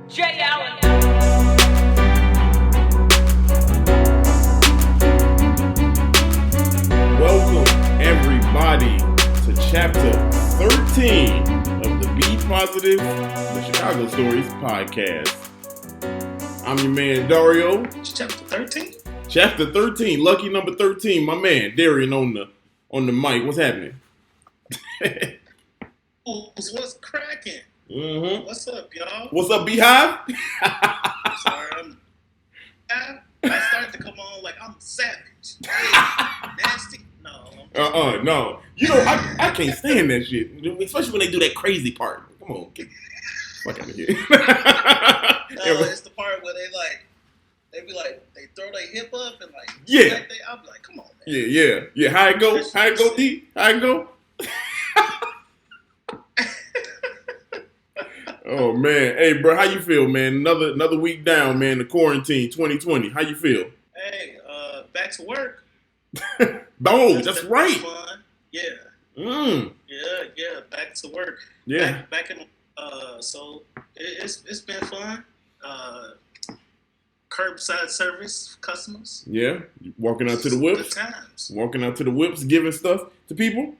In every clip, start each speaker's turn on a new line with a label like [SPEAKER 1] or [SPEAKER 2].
[SPEAKER 1] J. Allen.
[SPEAKER 2] Welcome, everybody, to chapter 13 of the Be Positive, the Chicago Stories podcast. I'm your man, Dario.
[SPEAKER 3] Chapter 13?
[SPEAKER 2] Chapter 13, lucky number 13, my man, Darrian on the mic. What's happening?
[SPEAKER 3] What's cracking?
[SPEAKER 2] Mm-hmm.
[SPEAKER 3] What's up, y'all?
[SPEAKER 2] What's up, Beehive?
[SPEAKER 3] Sorry, I started to come on like I'm savage. Hey, nasty. No.
[SPEAKER 2] No. You know, I can't stand that shit, especially when they do that crazy part. Come on, get the fuck out of here.
[SPEAKER 3] No, it's the part where they throw their hip up and like,
[SPEAKER 2] yeah.
[SPEAKER 3] I'll be like, come on, man.
[SPEAKER 2] Yeah. How it go? D? How it go? Oh man, hey bro, how you feel, man? Another week down, man. The quarantine, 2020. How you feel?
[SPEAKER 3] Hey, back to work.
[SPEAKER 2] Oh, that's right.
[SPEAKER 3] Fun. Yeah. Yeah. Back to work.
[SPEAKER 2] Yeah.
[SPEAKER 3] Back in. So it's been fun. Curbside service for customers.
[SPEAKER 2] Yeah. Walking out to the whips.
[SPEAKER 3] Good times.
[SPEAKER 2] Walking out to the whips, giving stuff to people.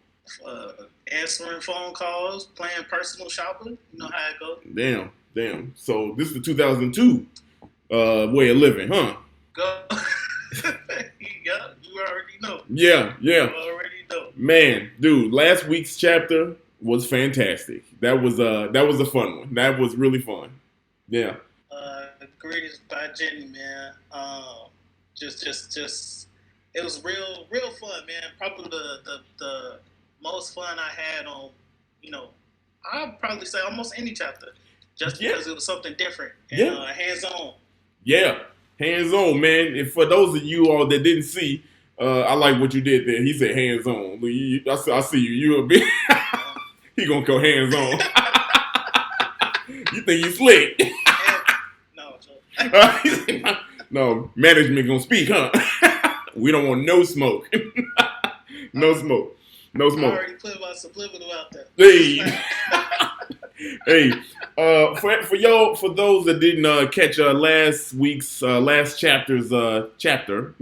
[SPEAKER 3] Answering phone calls, playing personal shopping. You know how it goes.
[SPEAKER 2] Damn. So this is the 2002 way of living, huh?
[SPEAKER 3] Go. Yeah, you already know.
[SPEAKER 2] Yeah.
[SPEAKER 3] You already know.
[SPEAKER 2] Man, dude, last week's chapter was fantastic. That was a fun one. That was really fun. Yeah.
[SPEAKER 3] Greetings by Jenny, man. Just it was real fun, man. Probably the most fun I had on, I'd probably say almost any chapter, just because it was something different and hands-on. Yeah,
[SPEAKER 2] hands-on, man. And for those of you all that didn't see, I like what you did there. He said hands-on. I see you. You a bit. He gonna go hands-on. You think you slick? No, management gonna speak, huh? We don't want no smoke. No smoke.
[SPEAKER 3] I already put my subliminal out there.
[SPEAKER 2] Hey, for those that didn't catch last week's last chapter's chapter,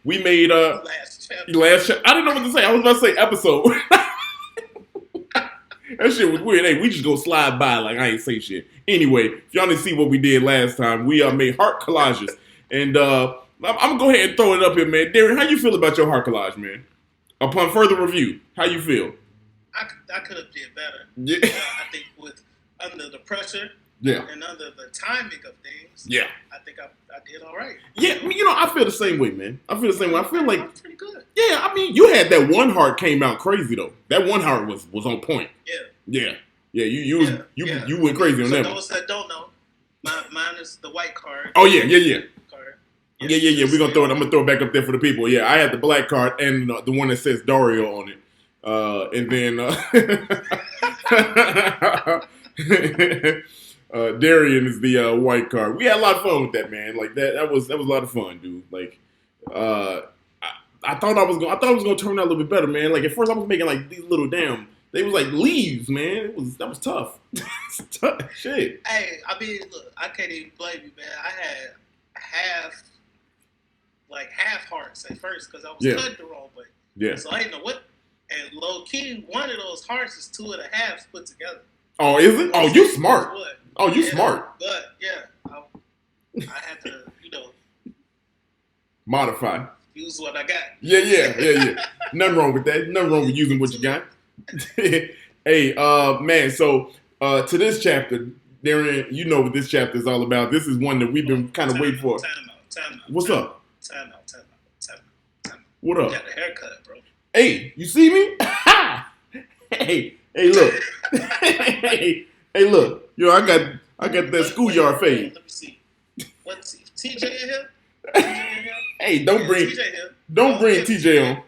[SPEAKER 2] we made last chapter. I didn't know what to say. I was about to say episode. That shit was weird. Hey, we just go slide by like I ain't say shit. Anyway, if y'all didn't see what we did last time, we made heart collages, and I'm gonna go ahead and throw it up here, man. Darren, how you feel about your heart collage, man? Upon further review, how you feel?
[SPEAKER 3] I could have did better.
[SPEAKER 2] Yeah.
[SPEAKER 3] I think under the pressure and under the timing of things, I think I did all right.
[SPEAKER 2] Yeah, I feel the same way, man. I feel like
[SPEAKER 3] I'm pretty good.
[SPEAKER 2] Yeah, I mean, you had that one heart came out crazy though. That one heart was on point. Yeah. You went crazy on that.
[SPEAKER 3] For those that don't know, mine is the white card.
[SPEAKER 2] Oh yeah.
[SPEAKER 3] Card.
[SPEAKER 2] Yeah. We're gonna throw it. I'm gonna throw it back up there for the people. Yeah, I had the black card and the one that says Dario on it. And then Darrian is the white card. We had a lot of fun with that, man. Like that was a lot of fun, dude. Like I thought it was gonna turn out a little bit better, man. Like at first I was making like these little they was like leaves, man. That was tough. Tough shit.
[SPEAKER 3] Hey, I mean, look, I can't even blame you, man. I had half hearts at first because I was cut the wrong way.
[SPEAKER 2] Yeah.
[SPEAKER 3] So I didn't know what. And low key, one of those hearts is 2.5 put together.
[SPEAKER 2] Oh, is it? Oh, you smart. Oh, you smart.
[SPEAKER 3] But I had to,
[SPEAKER 2] modify.
[SPEAKER 3] Use what I got.
[SPEAKER 2] Yeah. Nothing wrong with that. Nothing wrong with using what you got. Hey, man. So to this chapter, Darren, you know what this chapter is all about. This is one that we've been kind of waiting for.
[SPEAKER 3] Time out.
[SPEAKER 2] What's up?
[SPEAKER 3] Time out.
[SPEAKER 2] What up?
[SPEAKER 3] You got a haircut, bro.
[SPEAKER 2] Hey, you see me? Hey, look. Hey, look. Yo, I got that schoolyard fade.
[SPEAKER 3] Let me see. What's TJ in here?
[SPEAKER 2] Hey, don't bring TJ on.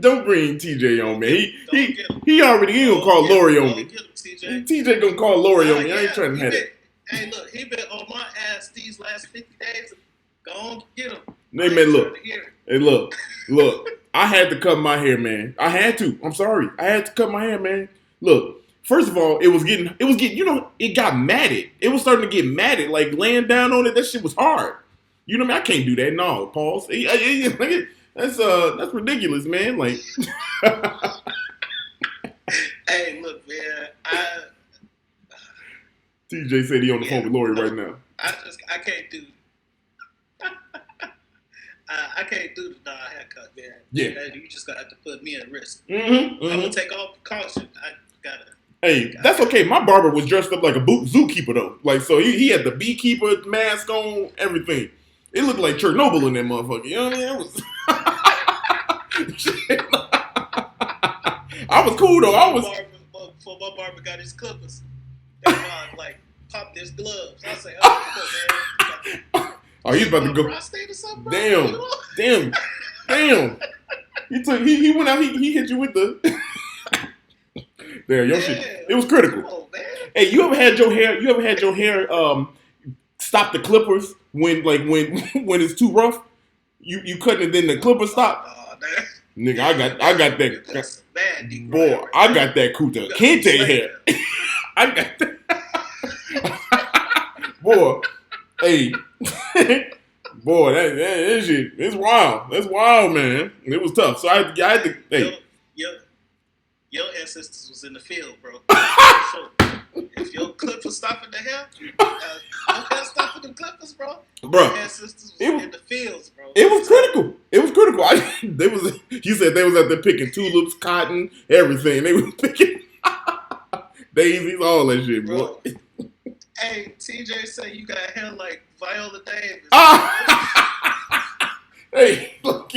[SPEAKER 2] Don't bring TJ on, man. He already gonna call Lori on me. TJ gonna call Lori on me. I ain't trying to have it.
[SPEAKER 3] Hey, look, he been on my ass these last 50 days. Go on, get him.
[SPEAKER 2] Hey, man, look. Hey, look. I had to cut my hair, man. I had to. I'm sorry. I had to cut my hair, man. Look, First of all, it was getting, it got matted. It was starting to get matted. Like laying down on it, that shit was hard. You know what I mean? I can't do that. No, pause. That's ridiculous, man. Like,
[SPEAKER 3] hey, look, man.
[SPEAKER 2] TJ said he on the phone with Lori right now.
[SPEAKER 3] I can't do. I can't do the haircut, man.
[SPEAKER 2] Yeah,
[SPEAKER 3] you just gotta have to put me at risk.
[SPEAKER 2] Mm-hmm.
[SPEAKER 3] I'm gonna take all precaution. I gotta.
[SPEAKER 2] Hey, that's okay. My barber was dressed up like a zookeeper though. Like, so he had the beekeeper mask on, everything. It looked like Chernobyl in that motherfucker. You know what I mean? It was. I was cool though.
[SPEAKER 3] Before my barber got his clippers, like popped his gloves. I say, oh, come on, man.
[SPEAKER 2] Oh, he's about to go. Damn. He went out. He hit you with the. There, your shit. It was critical.
[SPEAKER 3] On,
[SPEAKER 2] hey, you ever had your hair stop the clippers when it's too rough? You cut it, then the clippers stop. Nigga, I got that. Boy, I got that Kuta Kente hair. I got that. Boy, hey. Boy, that shit, it's wild. That's wild, man. It was tough. So I had to hey.
[SPEAKER 3] Your ancestors was in the field, bro. If your clip was stopping the hair, your hair stopping the clippers, bro. Your ancestors was in the fields, bro.
[SPEAKER 2] It was critical. You said they was out there picking tulips, cotton, everything. They was picking daisies, all that shit, bro.
[SPEAKER 3] Hey, TJ said you got hair like Viola Davis.
[SPEAKER 2] Hey, look.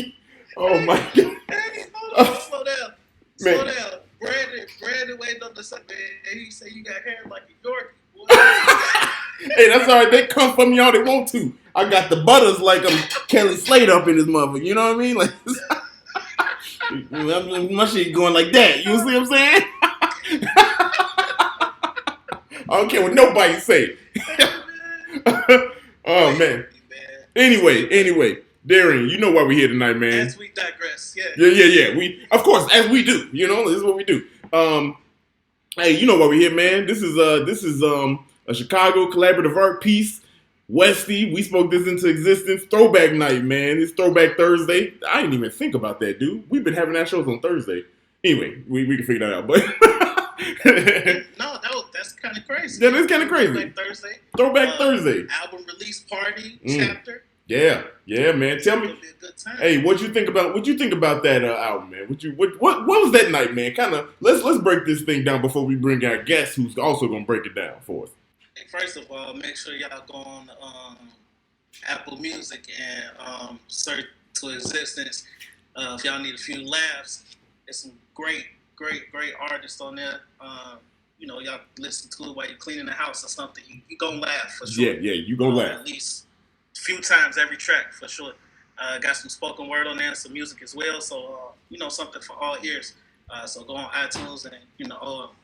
[SPEAKER 2] Oh my God.
[SPEAKER 3] Hey, hold on, slow down. Slow down. Brandon waiting up the side, man. And he said you got hair like a Yorkie, boy.
[SPEAKER 2] Hey, that's all right. They come from y'all they want to. I got the butters like I'm Kelly Slade up in this mother. You know what I mean? Like my shit going like that. You see what I'm saying? I don't care what nobody say. Oh man. Anyway, Darrian, you know why we're here tonight, man.
[SPEAKER 3] As we digress, yeah.
[SPEAKER 2] Yeah. We, of course, as we do. You know, this is what we do. Hey, you know why we're here, man. This is a Chicago collaborative art piece. Westy, we spoke this into existence. Throwback night, man. It's Throwback Thursday. I didn't even think about that, dude. We've been having our shows on Thursday. Anyway, we can figure that out, but
[SPEAKER 3] no, that's kind of crazy.
[SPEAKER 2] Yeah, that's kind of crazy. Throwback Thursday.
[SPEAKER 3] Album release party chapter.
[SPEAKER 2] Yeah, man. Tell me, hey, what you think about that album, man? What was that night, man? Kind of let's break this thing down before we bring our guest, who's also gonna break it down for us.
[SPEAKER 3] Hey, first of all, make sure y'all go on Apple Music and search to existence. If y'all need a few laughs, there's some great artists on there. Y'all listen to it while you're cleaning the house or something. You gonna laugh for sure.
[SPEAKER 2] Yeah, you gonna laugh
[SPEAKER 3] at least a few times every track for sure. Got some spoken word on there, some music as well. So something for all ears. So go on iTunes and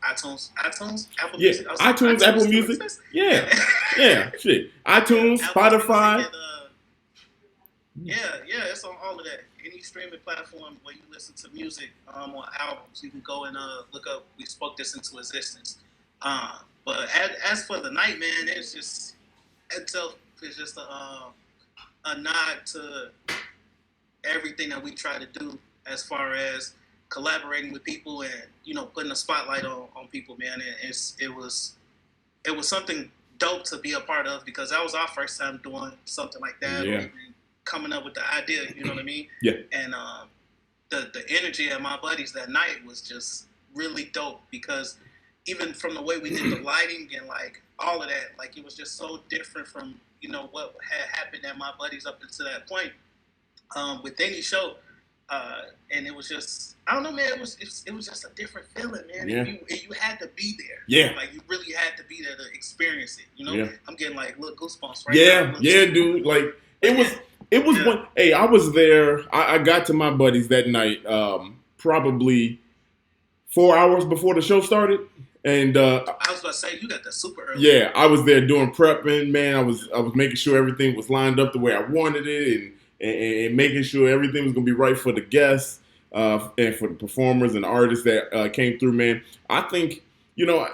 [SPEAKER 3] iTunes, Apple Music.
[SPEAKER 2] iTunes, Apple Music. Yeah, shit. iTunes, Spotify.
[SPEAKER 3] It's on all of that. Any streaming platform where you listen to music on albums, you can go and look up. We spoke this into existence. But as for the night, man, it's just a nod to everything that we try to do as far as collaborating with people and putting a spotlight on people, man. It was something dope to be a part of because that was our first time doing something like that.
[SPEAKER 2] Yeah.
[SPEAKER 3] Coming up with the idea, you know what I mean?
[SPEAKER 2] Yeah.
[SPEAKER 3] And the energy of my buddies that night was just really dope because even from the way we did the lighting and like all of that, like it was just so different from what had happened at my buddies up until that point with any show. And it was just, I don't know, man. It was just a different feeling, man.
[SPEAKER 2] Yeah.
[SPEAKER 3] And you had to be there.
[SPEAKER 2] Yeah.
[SPEAKER 3] Like you really had to be there to experience it.
[SPEAKER 2] Yeah.
[SPEAKER 3] I'm getting like little goosebumps right now.
[SPEAKER 2] Yeah, dude. Like it was one. Hey, I was there. I got to my buddies that night, probably 4 hours before the show started. And
[SPEAKER 3] I was about to say you got that super early.
[SPEAKER 2] Yeah, I was there doing prepping, man. I was making sure everything was lined up the way I wanted it, and making sure everything was gonna be right for the guests and for the performers and the artists that came through, man. I think you know,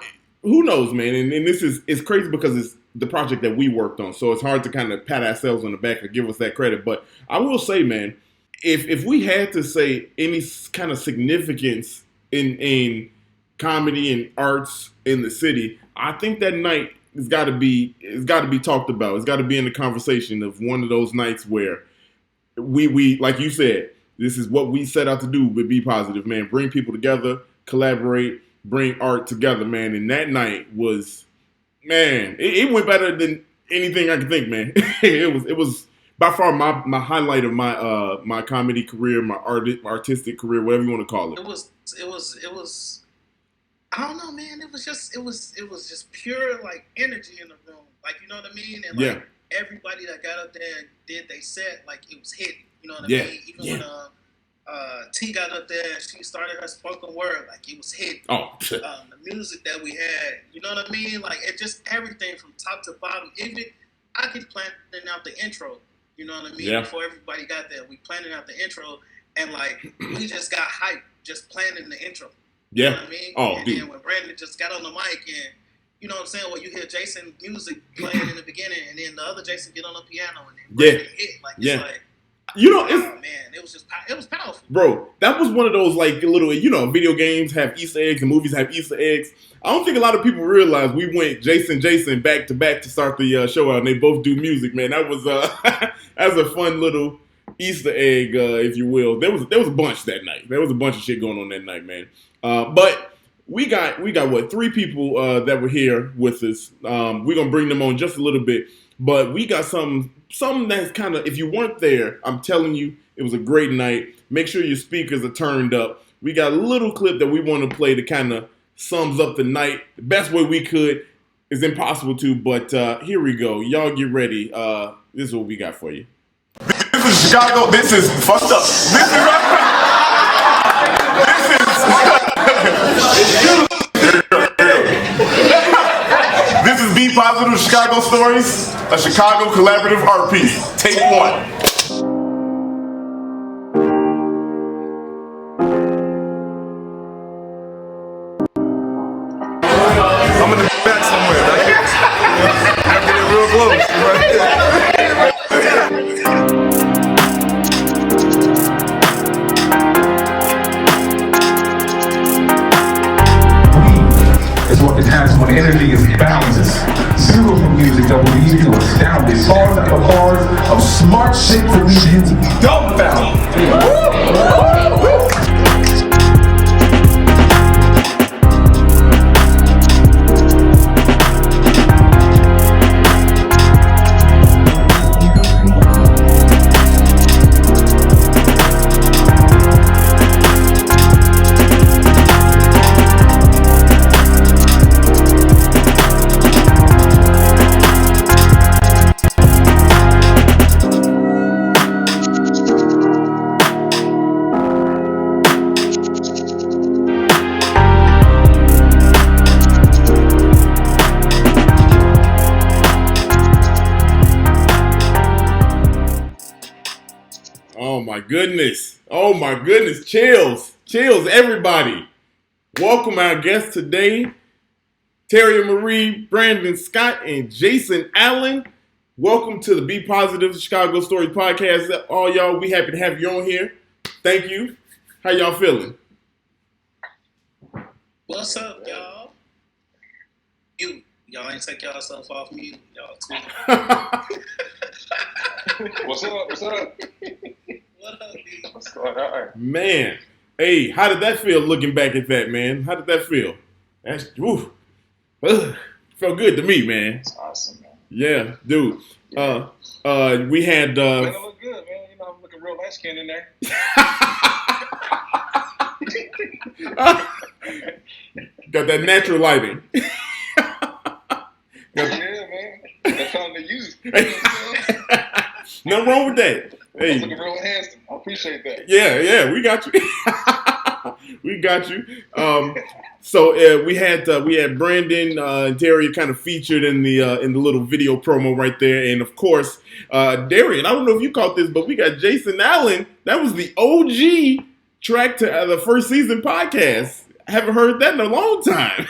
[SPEAKER 2] who knows, man? And this is it's crazy because it's the project that we worked on, so it's hard to kind of pat ourselves on the back or give us that credit. But I will say, man, if we had to say any kind of significance in comedy and arts in the city, I think that night it's got to be talked about. It's got to be in the conversation of one of those nights where we like you said, this is what we set out to do with Be Positive, man. Bring people together, collaborate, bring art together, man. And that night was, man, it went better than anything I could think, man. it was by far my highlight of my comedy career, my artistic career, whatever you want to call it.
[SPEAKER 3] It was. I don't know, man. It was just pure like energy in the room, like you know what I mean. And like everybody that got up there and did they set, like it was hitting. You know what I mean? Even when T got up there and she started her spoken word, like it was hitting.
[SPEAKER 2] Oh,
[SPEAKER 3] the music that we had, you know what I mean? Like it just everything from top to bottom. Even I could planning out the intro. You know what I mean?
[SPEAKER 2] Yeah.
[SPEAKER 3] Before everybody got there, we planning out the intro, and like we just got hyped just planning the intro.
[SPEAKER 2] Yeah.
[SPEAKER 3] You know what I mean?
[SPEAKER 2] Oh,
[SPEAKER 3] and
[SPEAKER 2] dude.
[SPEAKER 3] then when Brandon just got on the mic and, you know what I'm saying, well, you hear Jason music playing in the beginning and then the other Jason get on the piano and then Brandon hit. Like, it's like,
[SPEAKER 2] you know,
[SPEAKER 3] man, it was powerful.
[SPEAKER 2] Bro, that was one of those, like, little, you know, video games have Easter eggs and movies have Easter eggs. I don't think a lot of people realize we went Jason back to back to start the show out, and they both do music, man. That was that was a fun little Easter egg, if you will. There was a bunch that night. There was a bunch of shit going on that night, man. But we got what, 3 people that were here with us. We're gonna bring them on just a little bit, but we got something that's kind of, if you weren't there, I'm telling you, it was a great night. Make sure your speakers are turned up. We got a little clip that we want to play that kind of sums up the night the best way we could. It's impossible to, but here we go. Y'all get ready. This is what we got for you.
[SPEAKER 1] This is Chicago. This is fucked up. This is Be Positive Chicago Stories, a Chicago collaborative art piece. Take 1. I'm in the back somewhere, right? I get it real close, right?
[SPEAKER 4] Is what enhances when energy is boundless. Beautiful music that will leave you astounded. Bars after bars of smart shit to leave you dumbfounded.
[SPEAKER 2] Oh my goodness. Chills, everybody. Welcome our guests today, Terria Marie, Brandon Scott, and Jason Allen. Welcome to the Be Positive Chicago Stories podcast. All y'all, we happy to have you on here. Thank you. How y'all feeling?
[SPEAKER 3] What's up, y'all? Y'all ain't take y'all self off mute. Y'all too.
[SPEAKER 4] What's up?
[SPEAKER 3] What up, D?
[SPEAKER 4] What's going on?
[SPEAKER 2] Man, hey, how did that feel looking back at that, man? How did that feel? That's, felt good to me, man.
[SPEAKER 4] That's awesome, man.
[SPEAKER 2] Yeah, dude. We had...
[SPEAKER 4] Man, it look good, man. You know, I'm looking real light skinned in there.
[SPEAKER 2] Got that natural lighting.
[SPEAKER 4] Yeah, man. That's all they use.
[SPEAKER 2] Nothing wrong with that. Hey,
[SPEAKER 4] I'm looking real handsome. I appreciate that.
[SPEAKER 2] Yeah, we got you. We got you. So we had Brandon and Terry kind of featured in the little video promo right there, and of course Darrian. I don't know if you caught this, but we got Jason Allen. That was the OG track to the first season podcast. haven't heard that in a long time.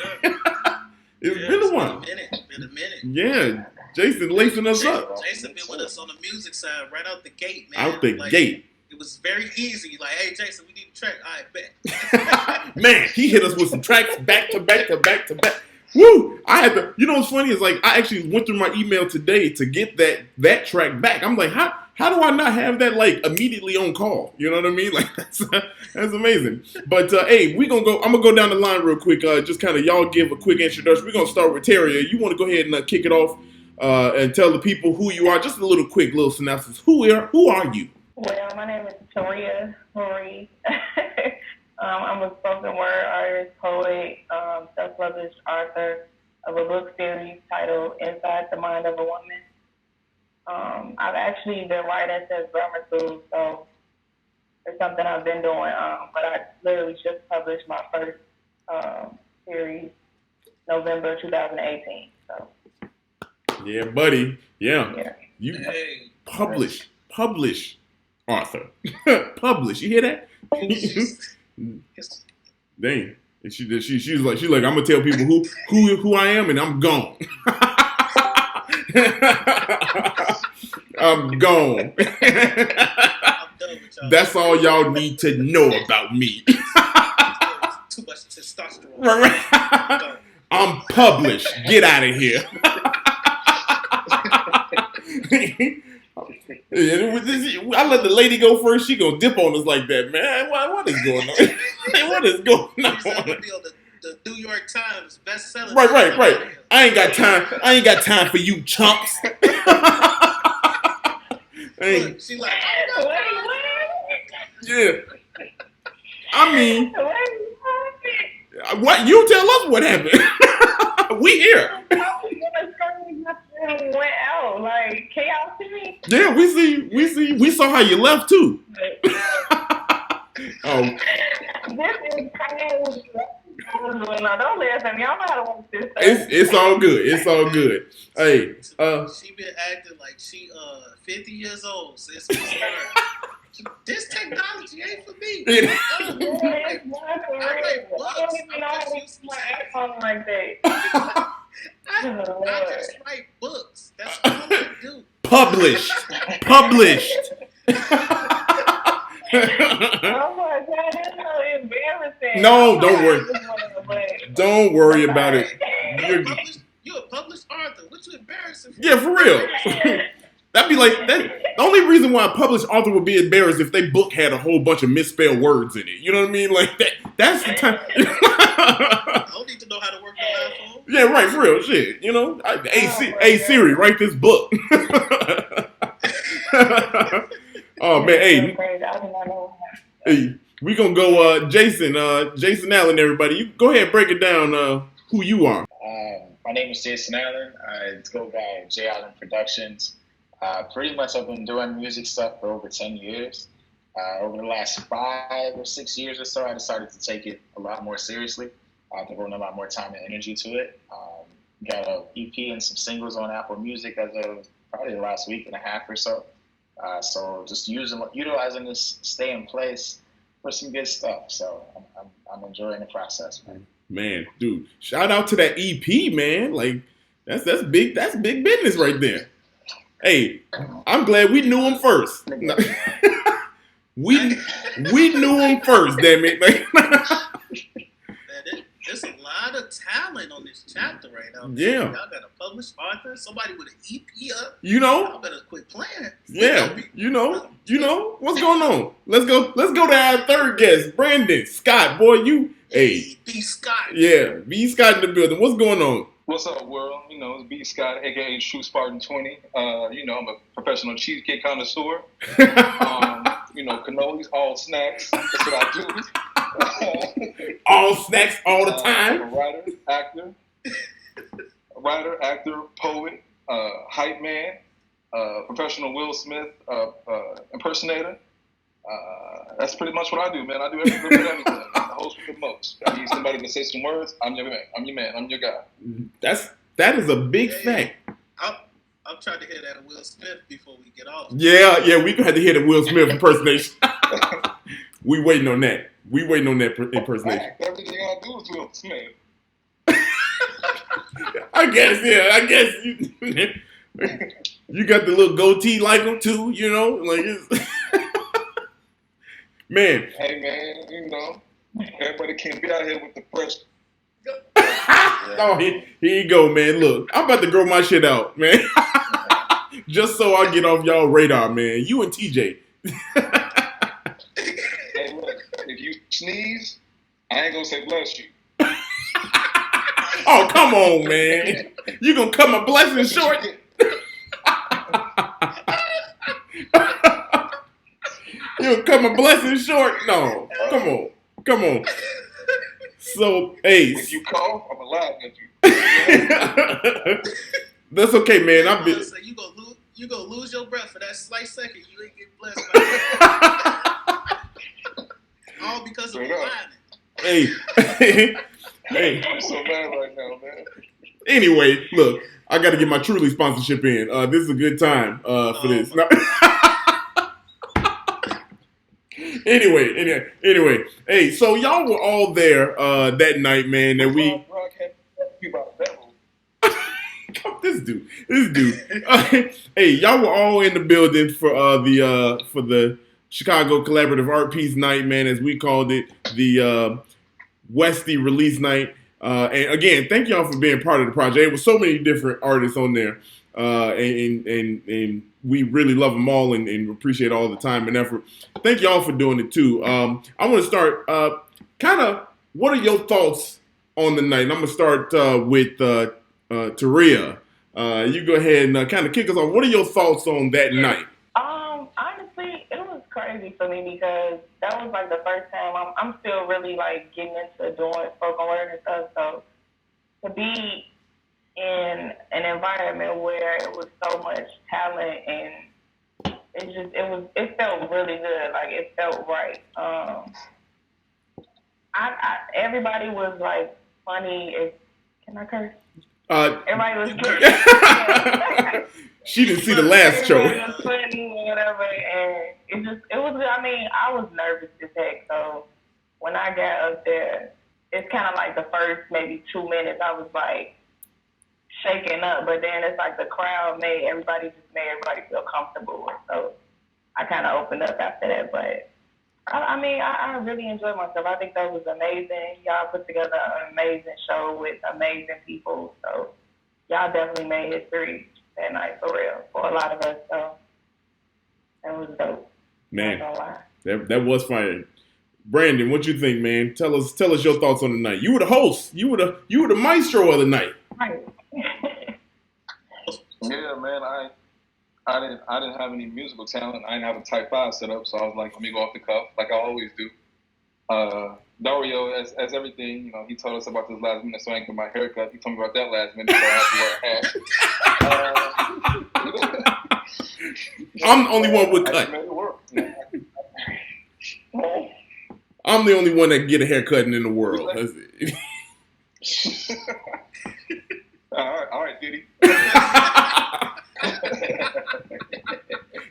[SPEAKER 2] It's been a while.
[SPEAKER 3] Been a minute.
[SPEAKER 2] Yeah, Jason lacing us up.
[SPEAKER 3] Jason been with us on the music side right out the gate, man.
[SPEAKER 2] Out the gate.
[SPEAKER 3] It was very easy. Like, hey, Jason, we need a track. All right, bet.
[SPEAKER 2] Man, he hit us with some tracks back to back to back to back. Woo! I had to. You know what's funny is like I actually went through my email today to get that track back. I'm like, how do I not have that like immediately on call? You know what I mean? Like that's amazing. But hey, I'm gonna go down the line real quick. Just kind of y'all give a quick introduction. We're gonna start with Terria. You want to go ahead and kick it off and tell the people who you are? Just a little synopsis. Who are you?
[SPEAKER 5] Well, my name is Terria Marie. I'm a spoken word artist, poet, self-published author of a book series titled Inside the Mind of a Woman. I've actually been writing since grammar school, so it's something I've been doing. But I literally just published my first series November 2018. So.
[SPEAKER 2] Yeah, buddy. Yeah. You
[SPEAKER 3] Hey.
[SPEAKER 2] publish author. Publish. You hear that? Dang. And she's like I'm gonna tell people who I am and I'm gone. I'm gone. That's all y'all need to know about me.
[SPEAKER 3] Too much testosterone.
[SPEAKER 2] Right. I'm published. Get out of here. I let the lady go first. She gonna dip on us like that, man. What is going on? What is going on?
[SPEAKER 3] The New York Times bestseller.
[SPEAKER 2] Right. I ain't got time for you chumps. Hey.
[SPEAKER 3] She like,
[SPEAKER 2] yeah. I mean, what? You tell us what happened. We here.
[SPEAKER 5] Went out, like, can y'all see me?
[SPEAKER 2] Yeah, we see. We saw how you left too. Oh.
[SPEAKER 5] This is crazy. No, don't laugh at me. I don't know how to work this.
[SPEAKER 2] It's all good. It's all good. Hey,
[SPEAKER 3] she been acting like she 50 years old since we started. This technology ain't for me.
[SPEAKER 5] I
[SPEAKER 3] just write books. That's all I do.
[SPEAKER 2] Published.
[SPEAKER 5] Oh my God, that's so embarrassing.
[SPEAKER 2] No, don't worry. Don't worry about it.
[SPEAKER 3] You're a published author. What you embarrassing for?
[SPEAKER 2] Yeah, for real. That'd be like that. The only reason why a published author would be embarrassed if their book had a whole bunch of misspelled words in it. You know what I mean? Like that. That's the time.
[SPEAKER 3] I don't need to know how to work the iPhone.
[SPEAKER 2] Yeah, right. For real, shit. You know, hey Siri, write this book. Oh man, hey, we gonna go, Jason Allen. Everybody, you go ahead and break it down. Who you are?
[SPEAKER 6] My name is Jason Allen. I go by J Allen Productions. Pretty much I've been doing music stuff for over 10 years. Over the last 5 or 6 years or so, I decided to take it a lot more seriously. I've devoted a lot more time and energy to it. Got an EP and some singles on Apple Music as of probably the last week and a half or so. So just utilizing this stay in place for some good stuff. So I'm enjoying the process, man.
[SPEAKER 2] Man, dude, shout out to that EP, man. Like that's big business right there. Hey, I'm glad we knew him first. we knew him first, damn it.
[SPEAKER 3] There's a lot of talent on this chapter right now.
[SPEAKER 2] Yeah.
[SPEAKER 3] Y'all got a published author, somebody with an EP up.
[SPEAKER 2] You know?
[SPEAKER 3] Y'all better quit playing.
[SPEAKER 2] Yeah. You know what's going on. Let's go to our third guest, Brandon Scott. Boy, hey.
[SPEAKER 3] B. Scott.
[SPEAKER 2] Yeah, B. Scott in the building. What's going on?
[SPEAKER 7] What's up, world? It's B. Scott, a.k.a. True Spartan 20. I'm a professional cheesecake connoisseur. Cannolis, all snacks. That's what I do.
[SPEAKER 2] All snacks all the time.
[SPEAKER 7] I'm a writer, actor, poet, hype man, professional Will Smith impersonator. That's pretty much what I do, man. I do everything. I host with the most. I need somebody to say some words. I'm your man. I'm your guy.
[SPEAKER 2] That is a big fact.
[SPEAKER 3] I'm trying to hear that Will Smith before we get off.
[SPEAKER 2] Yeah, we had to hear the Will Smith impersonation. We waiting on that. Impersonation.
[SPEAKER 7] Everything I do Who's Will Smith?
[SPEAKER 2] I guess you got the little goatee like him too, you know, like it's man.
[SPEAKER 7] Hey man, you know, everybody can't be out here with the fresh.
[SPEAKER 2] Oh, here you go, man. Look, I'm about to grow my shit out, man. Just so I get off y'all radar, man. You and TJ.
[SPEAKER 7] Hey, look, if you sneeze, I ain't gonna say bless you.
[SPEAKER 2] Oh, come on, man. You gonna cut my blessing short? You gonna cut my blessing short? No. Come on. So, hey.
[SPEAKER 7] If you cough, I'm gonna laugh at you.
[SPEAKER 2] That's okay, man. I've been.
[SPEAKER 3] So you gonna lose your breath for that slight second. You ain't get blessed. All because of alignment.
[SPEAKER 2] Hey.
[SPEAKER 7] I'm so mad right now, man.
[SPEAKER 2] Anyway, look, I got to get my Truly sponsorship in. This is a good time for this. No. Anyway. Hey, so y'all were all there that night, man. That we. This dude. Hey, y'all were all in the building for the Chicago Collaborative Art Piece Night, man, as we called it, the Westy release night. And again, thank y'all for being part of the project. There were so many different artists on there, and we really love them all and appreciate all the time and effort. Thank y'all for doing it too. I want to start kind of. What are your thoughts on the night? And I'm gonna start with Terria. You go ahead and kind of kick us off. What are your thoughts on that night?
[SPEAKER 5] Honestly, it was crazy for me because that was like the first time I'm still really like getting into doing spoken word and stuff. So to be in an environment where it was so much talent and it felt really good. Like it felt right. Everybody was like funny. Can I curse? Everybody was funny.
[SPEAKER 2] She didn't see the last show.
[SPEAKER 5] Everybody was funny and whatever, and it was. I mean, I was nervous as heck. So when I got up there, it's kind of like the first maybe 2 minutes, I was like shaking up, but then it's like the crowd made everybody feel comfortable. So I kind of opened up after that, but. I mean, I really enjoyed myself. I think that was amazing. Y'all put together an amazing show with amazing people. So y'all definitely made history that night for real for a lot of us. So that was dope.
[SPEAKER 2] Man, that was fire. Brandon, what you think, man? Tell us your thoughts on the night. You were the host. You were the maestro of the night.
[SPEAKER 5] Right.
[SPEAKER 7] Yeah, man. I didn't have any musical talent. I didn't have a Type 5 set up, so I was like, let me go off the cuff, like I always do. Dario, as everything, you know, he told us about this last minute, so I ain't get my haircut. He told me about that last minute, so I had to wear a hat.
[SPEAKER 2] I'm the only one with cut.
[SPEAKER 7] Made it work.
[SPEAKER 2] I'm the only one that can get a haircut in the world. That's it.
[SPEAKER 7] All right, Diddy.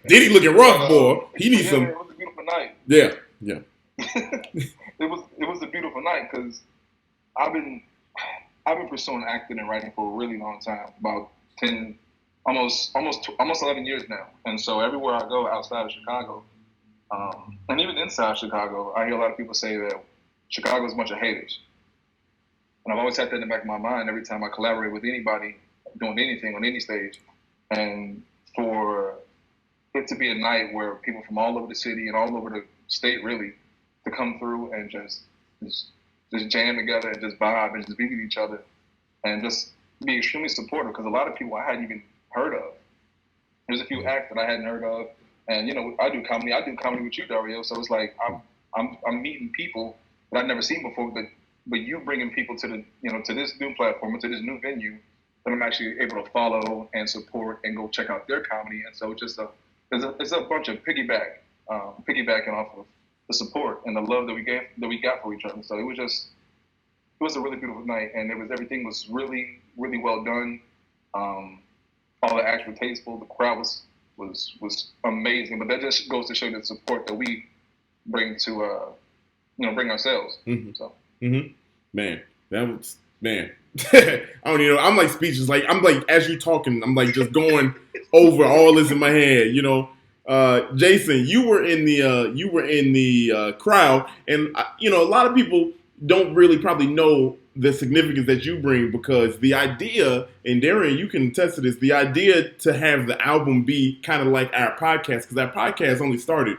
[SPEAKER 2] Diddy looking rough, boy. He needs some.
[SPEAKER 7] It was a beautiful night.
[SPEAKER 2] Yeah.
[SPEAKER 7] It was a beautiful night because I've been pursuing acting and writing for a really long time, about 10, almost 11 years now. And so everywhere I go outside of Chicago, and even inside Chicago, I hear a lot of people say that Chicago is a bunch of haters. And I've always had that in the back of my mind every time I collaborate with anybody doing anything on any stage. And for it to be a night where people from all over the city and all over the state really to come through and just jam together and just vibe and just be with each other and just be extremely supportive, because a lot of people I hadn't even heard of. There's a few acts that I hadn't heard of, and you know, I do comedy with you, Dario. So it's like I'm meeting people that I've never seen before, but you bringing people to the, you know, to this new platform or to this new venue that I'm actually able to follow and support and go check out their comedy. And so it's just it's a bunch of piggybacking off of the support and the love that we got for each other. So it was a really beautiful night, and everything was really, really well done. All the acts were tasteful. The crowd was amazing. But that just goes to show the support that we bring to bring ourselves.
[SPEAKER 2] Mm-hmm.
[SPEAKER 7] So.
[SPEAKER 2] Mm-hmm. Man, that was man. I don't even know. I'm like speechless. Like I'm like as you talking, I'm like just going over all this in my head. Jason, you were in the crowd, and a lot of people don't really probably know the significance that you bring because the idea, and Darrian, you can attest to this, the idea to have the album be kind of like our podcast, because our podcast only started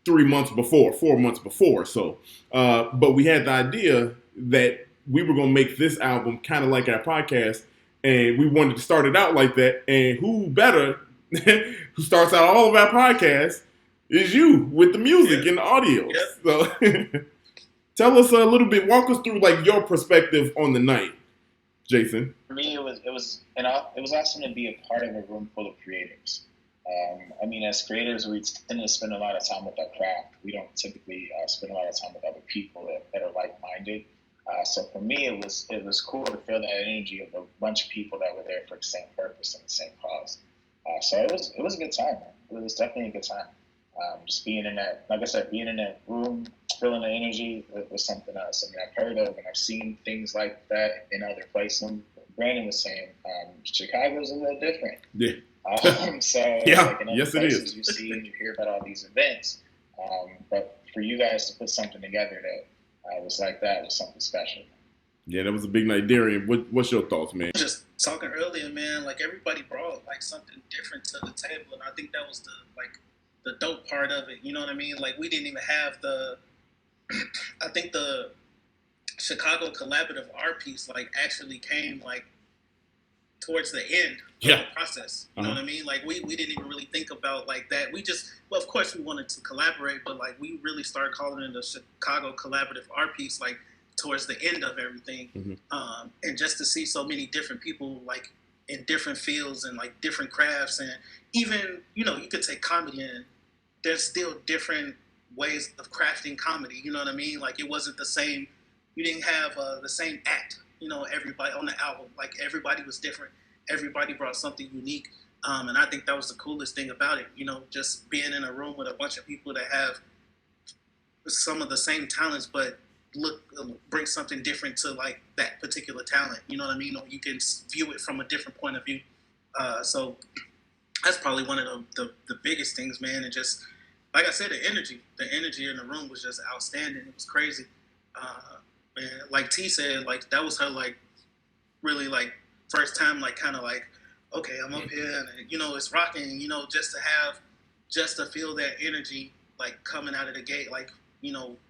[SPEAKER 2] 4 months before. So, but we had the idea that we were going to make this album kind of like our podcast, and we wanted to start it out like that. And who better who starts out all of our podcasts is you with the music and the audio.
[SPEAKER 3] Yep.
[SPEAKER 2] So tell us a little bit, walk us through like your perspective on the night, Jason.
[SPEAKER 6] For me, it was awesome to be a part of a room full of creatives. As creators, we tend to spend a lot of time with our craft. We don't typically spend a lot of time with other people that are like-minded. So for me, it was cool to feel that energy of a bunch of people that were there for the same purpose and the same cause. So it was a good time, man. It was definitely a good time. Just being in that, like I said, being in that room, feeling the energy was something else. I've heard of and I've seen things like that in other places. Brandon was saying, Chicago's a little different.
[SPEAKER 2] Yeah.
[SPEAKER 6] So
[SPEAKER 2] yeah,
[SPEAKER 6] like in other
[SPEAKER 2] yes, it
[SPEAKER 6] places
[SPEAKER 2] is.
[SPEAKER 6] You see and you hear about all these events, but for you guys to put something together that was like that was something special.
[SPEAKER 2] Yeah, that was a big night. Darrian, what's your thoughts, man?
[SPEAKER 3] Just talking earlier, man, like everybody brought like something different to the table, and I think that was the dope part of it. You know what I mean? Like we didn't even have I think the Chicago collaborative art piece like actually came like towards the end of the process. You know what I mean? Like we didn't even really think about like that. Of course we wanted to collaborate, but like we really started calling it the Chicago collaborative art piece like towards the end of everything. Mm-hmm. And just to see so many different people like in different fields and like different crafts, and even, you could take comedy and there's still different ways of crafting comedy. You know what I mean? Like it wasn't the same. You didn't have the same act, everybody on the album. Like everybody was different. Everybody brought something unique. And I think that was the coolest thing about it, just being in a room with a bunch of people that have some of the same talents, but bring something different to like that particular talent. You know what I mean? Or you can view it from a different point of view. So that's probably one of the biggest things, man. And just, like I said, the energy in the room was just outstanding. It was crazy. And like T said, like that was her like really like first time like kind of like, okay, I'm up here and it's rocking, just to feel that energy like coming out of the gate, like,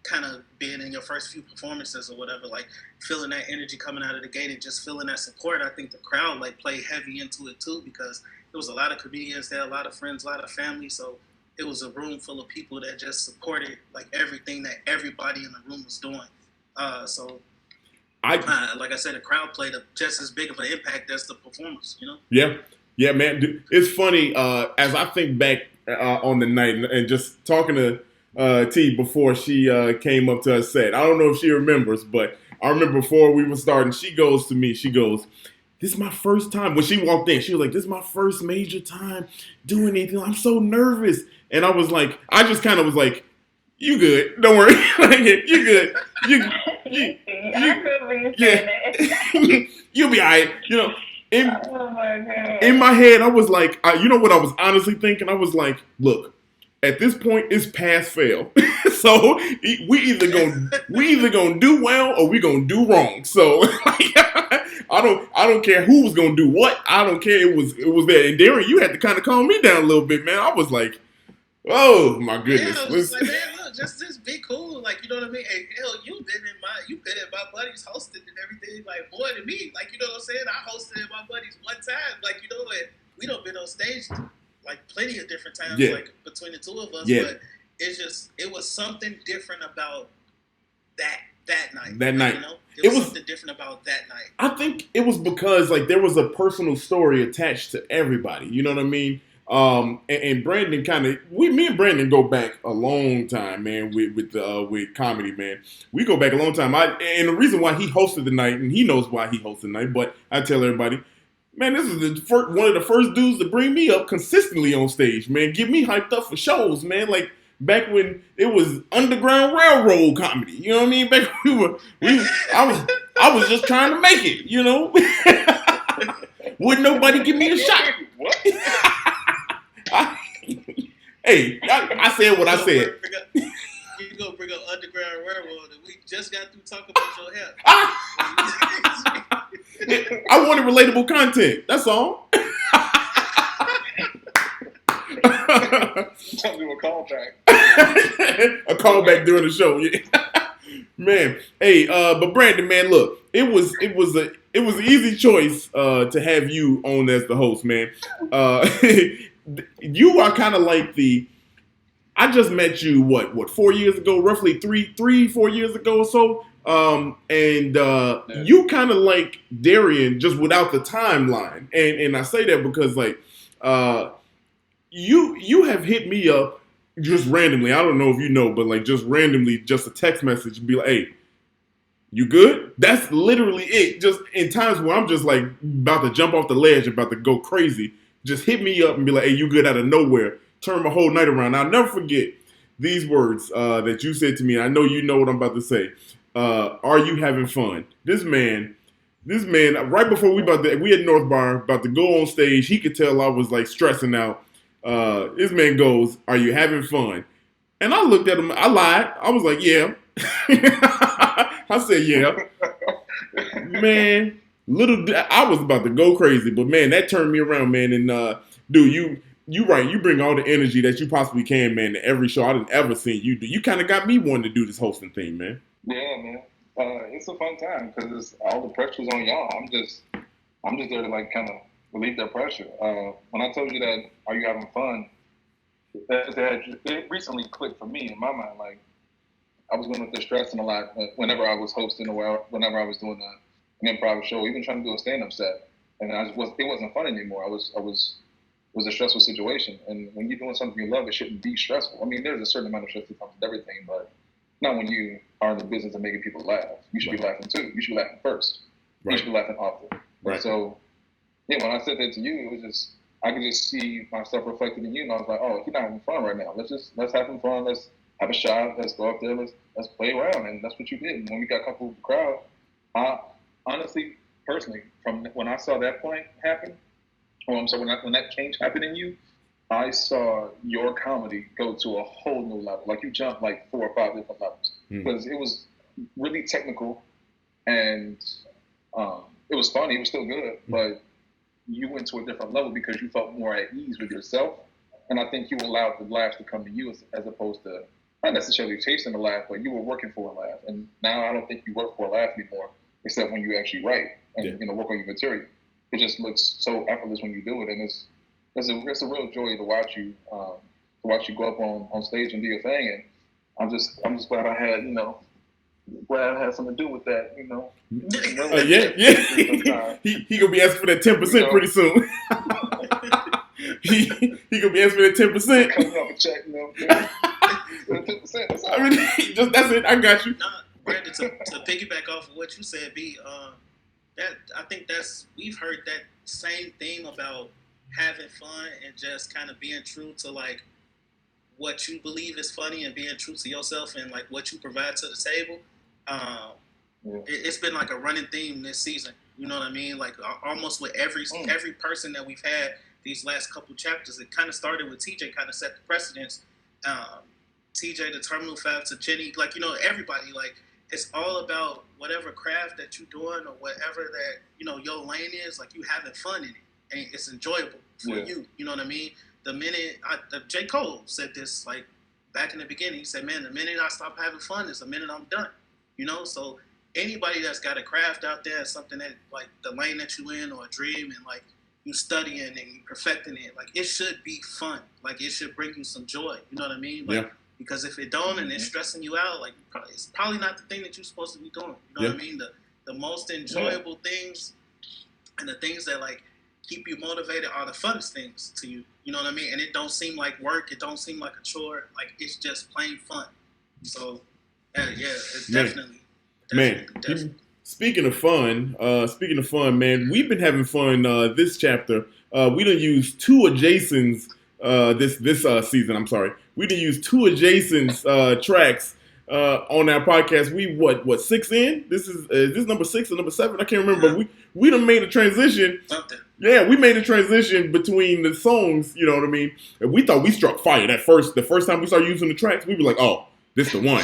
[SPEAKER 3] kind of being in your first few performances or whatever, like feeling that energy coming out of the gate and just feeling that support. I think the crowd like played heavy into it too, because there was a lot of comedians there, a lot of friends, a lot of family. So it was a room full of people that just supported like everything that everybody in the room was doing. Like I said, the crowd played just as big of an impact as the performers,
[SPEAKER 2] Yeah, man. Dude, it's funny, as I think back on the night and just talking to T before she came up to her set. I don't know if she remembers, but I remember before we were starting, she goes to me, this is my first time. When she walked in, she was like, this is my first major time doing anything. I'm so nervous. And I was like, I just kind of was like, you good. Don't worry. You good. You'll be all right. In my head, I was like, you know what I was honestly thinking? I was like, look, at this point, it's pass fail. So we either gonna do well or we gonna do wrong. So I don't care who was gonna do what. I don't care. It was there. And Darrian, you had to kind of calm me down a little bit, man. I was like, oh my goodness.
[SPEAKER 3] Yeah, I was like, man, look, just be cool. Like, you know what I mean? Hey, hell, you've been in my buddies hosting and everything, like more than me. Like, you know what I'm saying? I hosted in my buddies one time. Like, and we don't been on stage like plenty of different times, like between the two of us. Yeah. But it was something different about that night.
[SPEAKER 2] That night.
[SPEAKER 3] It was something different about that night.
[SPEAKER 2] I think it was because like there was a personal story attached to everybody. You know what I mean? And Brandon me and Brandon go back a long time, man, with comedy, man. We go back a long time. And the reason why he hosted the night, and he knows why he hosted the night, but I tell everybody, man, this is one of the first dudes to bring me up consistently on stage, man. Get me hyped up for shows, man. Like back when it was Underground Railroad comedy. You know what I mean? Back when I was just trying to make it, you know. Wouldn't nobody give me a shot.
[SPEAKER 7] What?
[SPEAKER 2] Hey, I said what I said.
[SPEAKER 3] You gonna bring up Underground Railroad, and we just got through talking about your hair.
[SPEAKER 2] I wanted relatable content. That's all.
[SPEAKER 7] Tell me a callback.
[SPEAKER 2] A callback during the show. Yeah. Man, hey, but Brandon, man, look, it was an easy choice to have you on as the host, man. You are kind of like I just met you what 4 years ago, roughly 4 years ago or so. You kind of like Darrian just without the timeline. And I say that because like you have hit me up just randomly. I don't know if you know, but like just randomly, just a text message and be like, hey, you good? That's literally it. Just in times where I'm just like about to jump off the ledge, about to go crazy, just hit me up and be like, hey, you good out of nowhere. Turn my whole night around. I'll never forget these words that you said to me. I know you know what I'm about to say. Are you having fun? This man, right before we at North Bar, about to go on stage, he could tell I was like stressing out. This man goes, are you having fun? And I looked at him, I lied. I was like, yeah. I said, yeah. Man, I was about to go crazy, but man, that turned me around, man. And dude, you right. You bring all the energy that you possibly can, man, to every show I've ever seen you do. You kind of got me wanting to do this hosting thing, man.
[SPEAKER 7] Yeah, man. It's a fun time because all the pressure's on y'all. I'm just there to like kind of relieve that pressure. When I told you that, are you having fun? It recently clicked for me in my mind. Like I was going through stressing a lot whenever I was hosting or whenever I was doing an improv show, even trying to do a stand-up set, and it wasn't fun anymore. It was a stressful situation, and when you're doing something you love, it shouldn't be stressful. I mean, there's a certain amount of stress that comes with everything, but not when you are in the business of making people laugh. You should be laughing too. You should be laughing first. Right. You should be laughing often. Right. So, yeah, when I said that to you, it was just I could just see myself reflected in you, and I was like, oh, you're not having fun right now. Let's have some fun. Let's have a shot. Let's go up there. Let's play around, and that's what you did. And when we got comfortable with the crowd, I honestly, personally, from when I saw that point happen. When that change happened in you, I saw your comedy go to a whole new level. Like you jumped like 4 or 5 different levels because it was really technical and it was funny. It was still good, but you went to a different level because you felt more at ease with yourself. And I think you allowed the laughs to come to you as opposed to not necessarily chasing the laugh, but you were working for a laugh. And now I don't think you work for a laugh anymore, except when you actually write and work on your material. It just looks so effortless when you do it, and it's a real joy to watch you go up on stage and do your thing. And I'm just glad I had something to do with that,
[SPEAKER 2] Yeah. He gonna be asking for that 10% pretty soon. he gonna be asking for that 10%.
[SPEAKER 7] Coming off a check, 10%.
[SPEAKER 2] I mean, that's it. I got you.
[SPEAKER 3] Nah, Brandon, to piggyback off of what you said, B. I think we've heard that same theme about having fun and just kind of being true to like what you believe is funny and being true to yourself and like what you provide to the table. It's been like a running theme this season. You know what I mean? Like almost with every person that we've had these last couple chapters. It kind of started with TJ, kind of set the precedence. TJ, the Terminal 5 to Jenny, like everybody like. It's all about whatever craft that you're doing or whatever that, your lane is, like you having fun in it. And it's enjoyable for you. You know what I mean? The minute, J. Cole said this, like, back in the beginning. He said, man, the minute I stop having fun is the minute I'm done. So anybody that's got a craft out there, something that, like, the lane that you in or a dream and, like, you studying and you perfecting it, like, it should be fun. Like, it should bring you some joy. You know what I mean? Like, because if it don't and it's stressing you out, like it's probably not the thing that you're supposed to be doing. You know what I mean? The most enjoyable things and the things that like keep you motivated are the funnest things to you. You know what I mean? And it don't seem like work. It don't seem like a chore. Like it's just plain fun. So it's definitely.
[SPEAKER 2] Speaking of fun, man, we've been having fun this chapter. We done use 2 adjacents this season. I'm sorry. We done use 2 adjacent tracks on our podcast. We what 6 in? This is number 6 or number 7? I can't remember. But we done made a transition.
[SPEAKER 3] Something.
[SPEAKER 2] Yeah, we made a transition between the songs. You know what I mean? And we thought we struck fire the first time we started using the tracks. We were like, oh, this the one.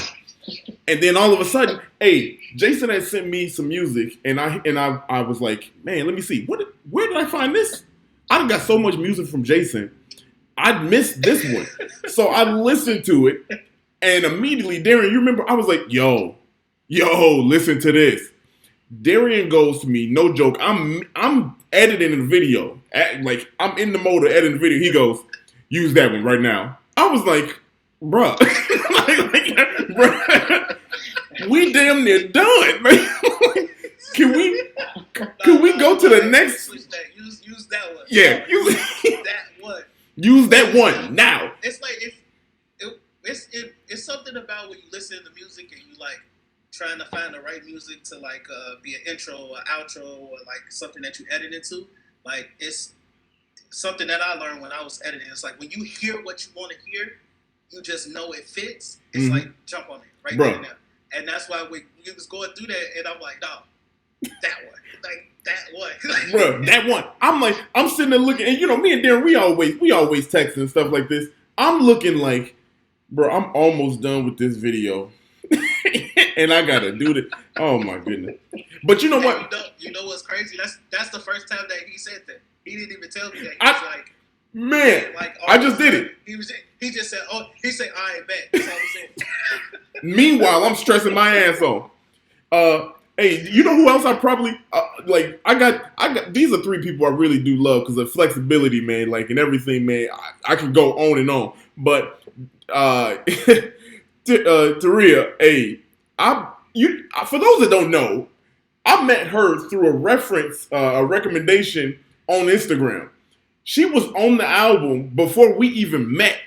[SPEAKER 2] And then all of a sudden, hey, Jason had sent me some music, and I was like, man, let me see. Where did I find this? I done got so much music from Jason. I missed this one. So I listened to it, and immediately, Darrian, you remember, I was like, yo, listen to this. Darrian goes to me, no joke, I'm editing a video. I'm in the mode of editing the video. He goes, use that one right now. I was like, bruh. Bruh. We damn near done, man. Can we go to the next?
[SPEAKER 3] Switch that. Use that one.
[SPEAKER 2] Yeah, use
[SPEAKER 3] that one.
[SPEAKER 2] Use that one now.
[SPEAKER 3] It's like it's something about when you listen to music and you like trying to find the right music to like be an intro or outro or like something that you edit into. Like it's something that I learned when I was editing. It's like when you hear what you want to hear, you just know it fits. It's like jump on it right there and now. And that's why when you was going through that, and I'm like, no, that one, like that one,
[SPEAKER 2] bro, that one. I'm sitting there looking, and you know, me and Darren, we always text and stuff like this. I'm looking like, bro, I'm almost done with this video, and I gotta do this. Oh my goodness! But you know what?
[SPEAKER 3] You know what's crazy? That's the first time that he said that. He didn't even tell me that. He was like,
[SPEAKER 2] man, I just did it.
[SPEAKER 3] He just said, "Oh," he said, "I ain't bet." That's all he said.
[SPEAKER 2] Meanwhile, I'm stressing my ass off. Hey, you know who else I probably like? I got. These are 3 people I really do love because of flexibility, man. Like and everything, man. I can go on and on, but Terria, hey, for those that don't know, I met her through a recommendation on Instagram. She was on the album before we even met.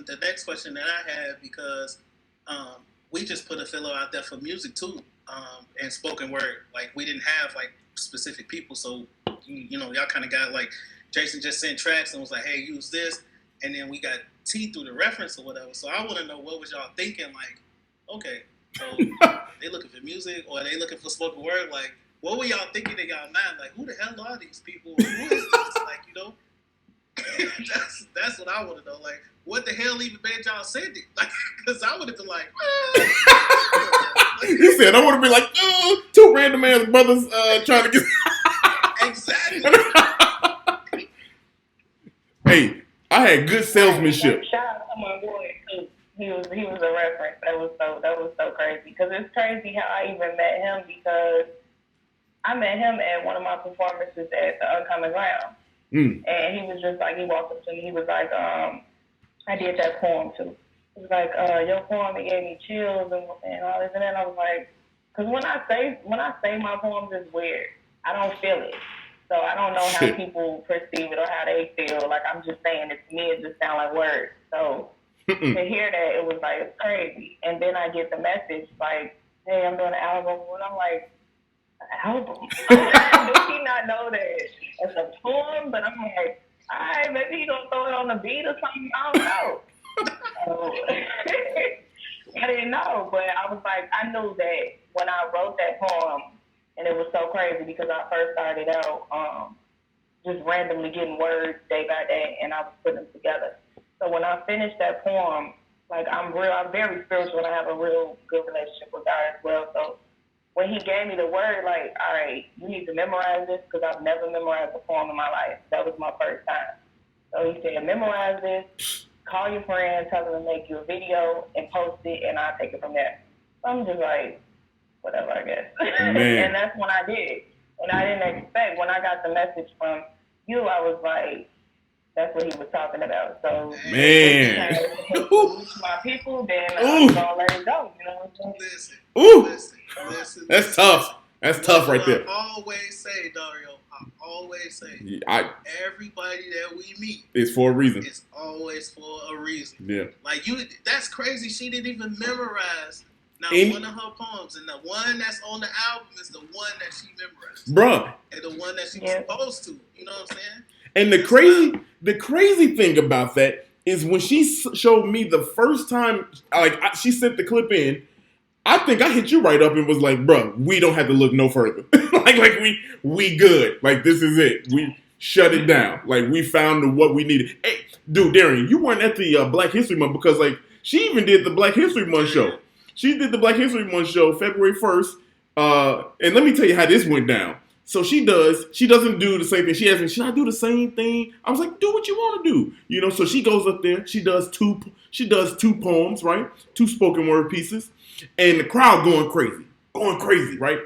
[SPEAKER 3] The next question that I had, because we just put a filler out there for music too, and spoken word. Like we didn't have like specific people, so you know y'all kind of got like Jason just sent tracks and was like, hey, use this, and then we got T through the reference or whatever. So I want to know what was y'all thinking? Like, okay, so they looking for music or they looking for spoken word? Like, what were y'all thinking in y'all mind? Like, who the hell are these people? Who is this? Like, you know. That's what I want to know. Like, what the hell even made y'all send it? Like, because I would have been like,
[SPEAKER 2] he said, I would have been like, 2 random ass brothers trying to get.
[SPEAKER 3] Exactly.
[SPEAKER 2] Hey, I had good salesmanship.
[SPEAKER 5] Shout out to my boy too. He was a reference. That was so crazy because it's crazy how I even met him because I met him at one of my performances at the Uncommon Ground. And he was just like, he walked up to me, he was like, I did that poem too. He was like, your poem, it gave me chills and all this and that. I was like, because when I say my poems, it's weird. I don't feel it. So I don't know how people perceive it or how they feel. Like I'm just saying it to me, it just sounds like words. So to hear that, it was like, it's crazy. And then I get the message like, hey, I'm doing an album. And I'm like, album? Did he not know that it's a poem? But I'm like, all right, maybe he gonna throw it on the beat or something. I don't know. So, I didn't know, but I was like, I knew that when I wrote that poem, and it was so crazy because I first started out just randomly getting words day by day, and I was putting them together. So when I finished that poem, like I'm very spiritual, and I have a real good relationship with God as well. So when he gave me the word, like, all right, you need to memorize this because I've never memorized a poem in my life. That was my first time. So he said, memorize this, call your friend, tell them to make you a video and post it, and I'll take it from there. So I'm just like, whatever, I guess. And that's when I did. And I didn't expect, when I got the message from you, I was like, that's what he was talking about. So,
[SPEAKER 2] man,
[SPEAKER 5] my people, then I'm gonna let it go. You know what I'm saying?
[SPEAKER 3] Listen.
[SPEAKER 2] That's tough. That's tough right there.
[SPEAKER 3] I always say, Dario. I always say, everybody that we meet
[SPEAKER 2] is for a reason.
[SPEAKER 3] It's always for a reason.
[SPEAKER 2] Yeah.
[SPEAKER 3] Like that's crazy. She didn't even memorize one of her poems, and the one that's on the album is the one that she memorized,
[SPEAKER 2] bruh.
[SPEAKER 3] And the one that she was supposed to. You know what I'm saying?
[SPEAKER 2] And the crazy thing about that is when she showed me the first time, she sent the clip in. I think I hit you right up and was like, bro, we don't have to look no further. like we good. Like, this is it. We shut it down. Like, we found what we needed. Hey, dude, Darrian, you weren't at the Black History Month because, like, she even did the Black History Month show. She did the Black History Month show February 1st. And let me tell you how this went down. So she doesn't do the same thing. She asked me, should I do the same thing? I was like, do what you want to do. You know, so she goes up there. She does two poems, right? 2 spoken word pieces. And the crowd going crazy, right?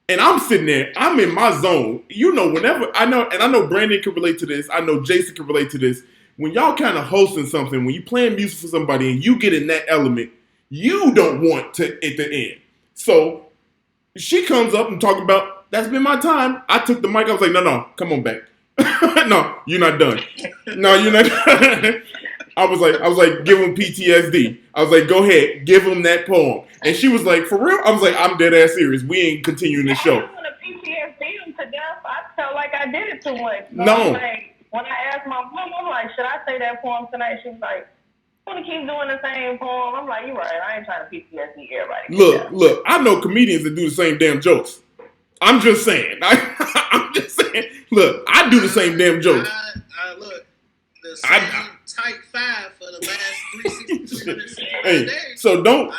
[SPEAKER 2] And I'm sitting there, I'm in my zone. You know, whenever, I know Brandon can relate to this. I know Jason can relate to this. When y'all kind of hosting something, when you playing music for somebody and you get in that element, you don't want to at the end. So she comes up and talk about, that's been my time. I took the mic. I was like, no, come on back. No, you're not done. No, you're not done. I was like, give him PTSD. I was like, go ahead, give him that poem. And she was like, for real? I was like, I'm dead ass serious. We ain't continuing the show.
[SPEAKER 5] I don't want to PTSD him to death. I felt like I did it too much. So
[SPEAKER 2] no.
[SPEAKER 5] Like, when I asked my mom, I'm like, should I say that poem tonight? She was like, I want to keep doing the same poem. I'm like, you're right. I ain't trying to PTSD everybody.
[SPEAKER 2] Look, I know comedians that do the same damn jokes. I'm just saying. I'm just saying. Look, I do the same damn jokes.
[SPEAKER 3] Look, the same type 5 for the last 365 days.
[SPEAKER 2] So don't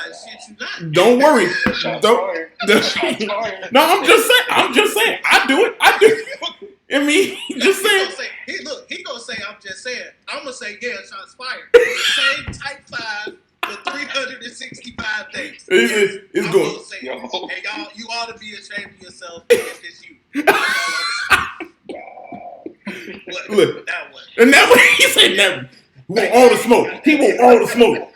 [SPEAKER 2] worry. No, I'm just saying. I do it. I mean, just saying.
[SPEAKER 3] He gonna say, I'm just saying. I'm gonna say, yeah, shots fired. The same type 5 for 365 days.
[SPEAKER 2] It's going.
[SPEAKER 3] Say, hey, y'all, you ought to be ashamed of yourself if it's you.
[SPEAKER 2] Look, and that way he said that. He want all the smoke. He want all the smoke.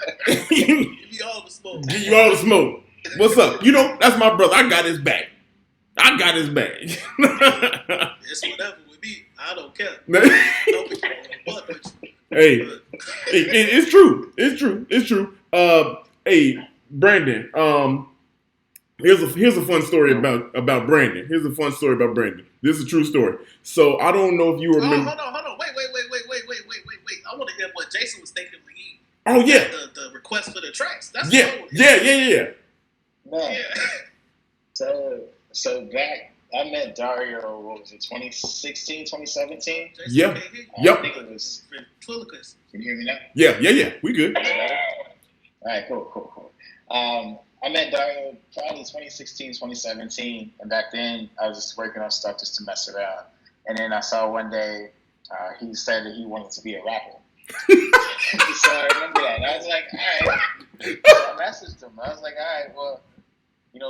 [SPEAKER 3] Give me all the smoke.
[SPEAKER 2] Give you all the smoke. What's up? You know, that's my brother. I got his back.
[SPEAKER 3] It's whatever with me. I don't care.
[SPEAKER 2] Hey, it's true. It's true. Hey, Brandon. Here's a fun story about Brandon. Here's a fun story about Brandon. This is a true story. So I don't know if you remember.
[SPEAKER 3] Hold on. Wait. I want to hear what Jason was thinking when he.
[SPEAKER 2] Oh yeah.
[SPEAKER 3] The request for the tracks. That's
[SPEAKER 2] yeah.
[SPEAKER 6] Man. So back, I met Dario. What was it? 2016, 2017.
[SPEAKER 2] Yeah.
[SPEAKER 6] I think it was.
[SPEAKER 3] Twilicus.
[SPEAKER 6] Can you hear me now?
[SPEAKER 2] Yeah. We good.
[SPEAKER 6] All right. Cool. I met Darrian probably 2016, 2017, and back then I was just working on stuff just to mess around. And then I saw one day he said that he wanted to be a rapper. So I remember that. And I was like, all right. So I messaged him. I was like, all right, well,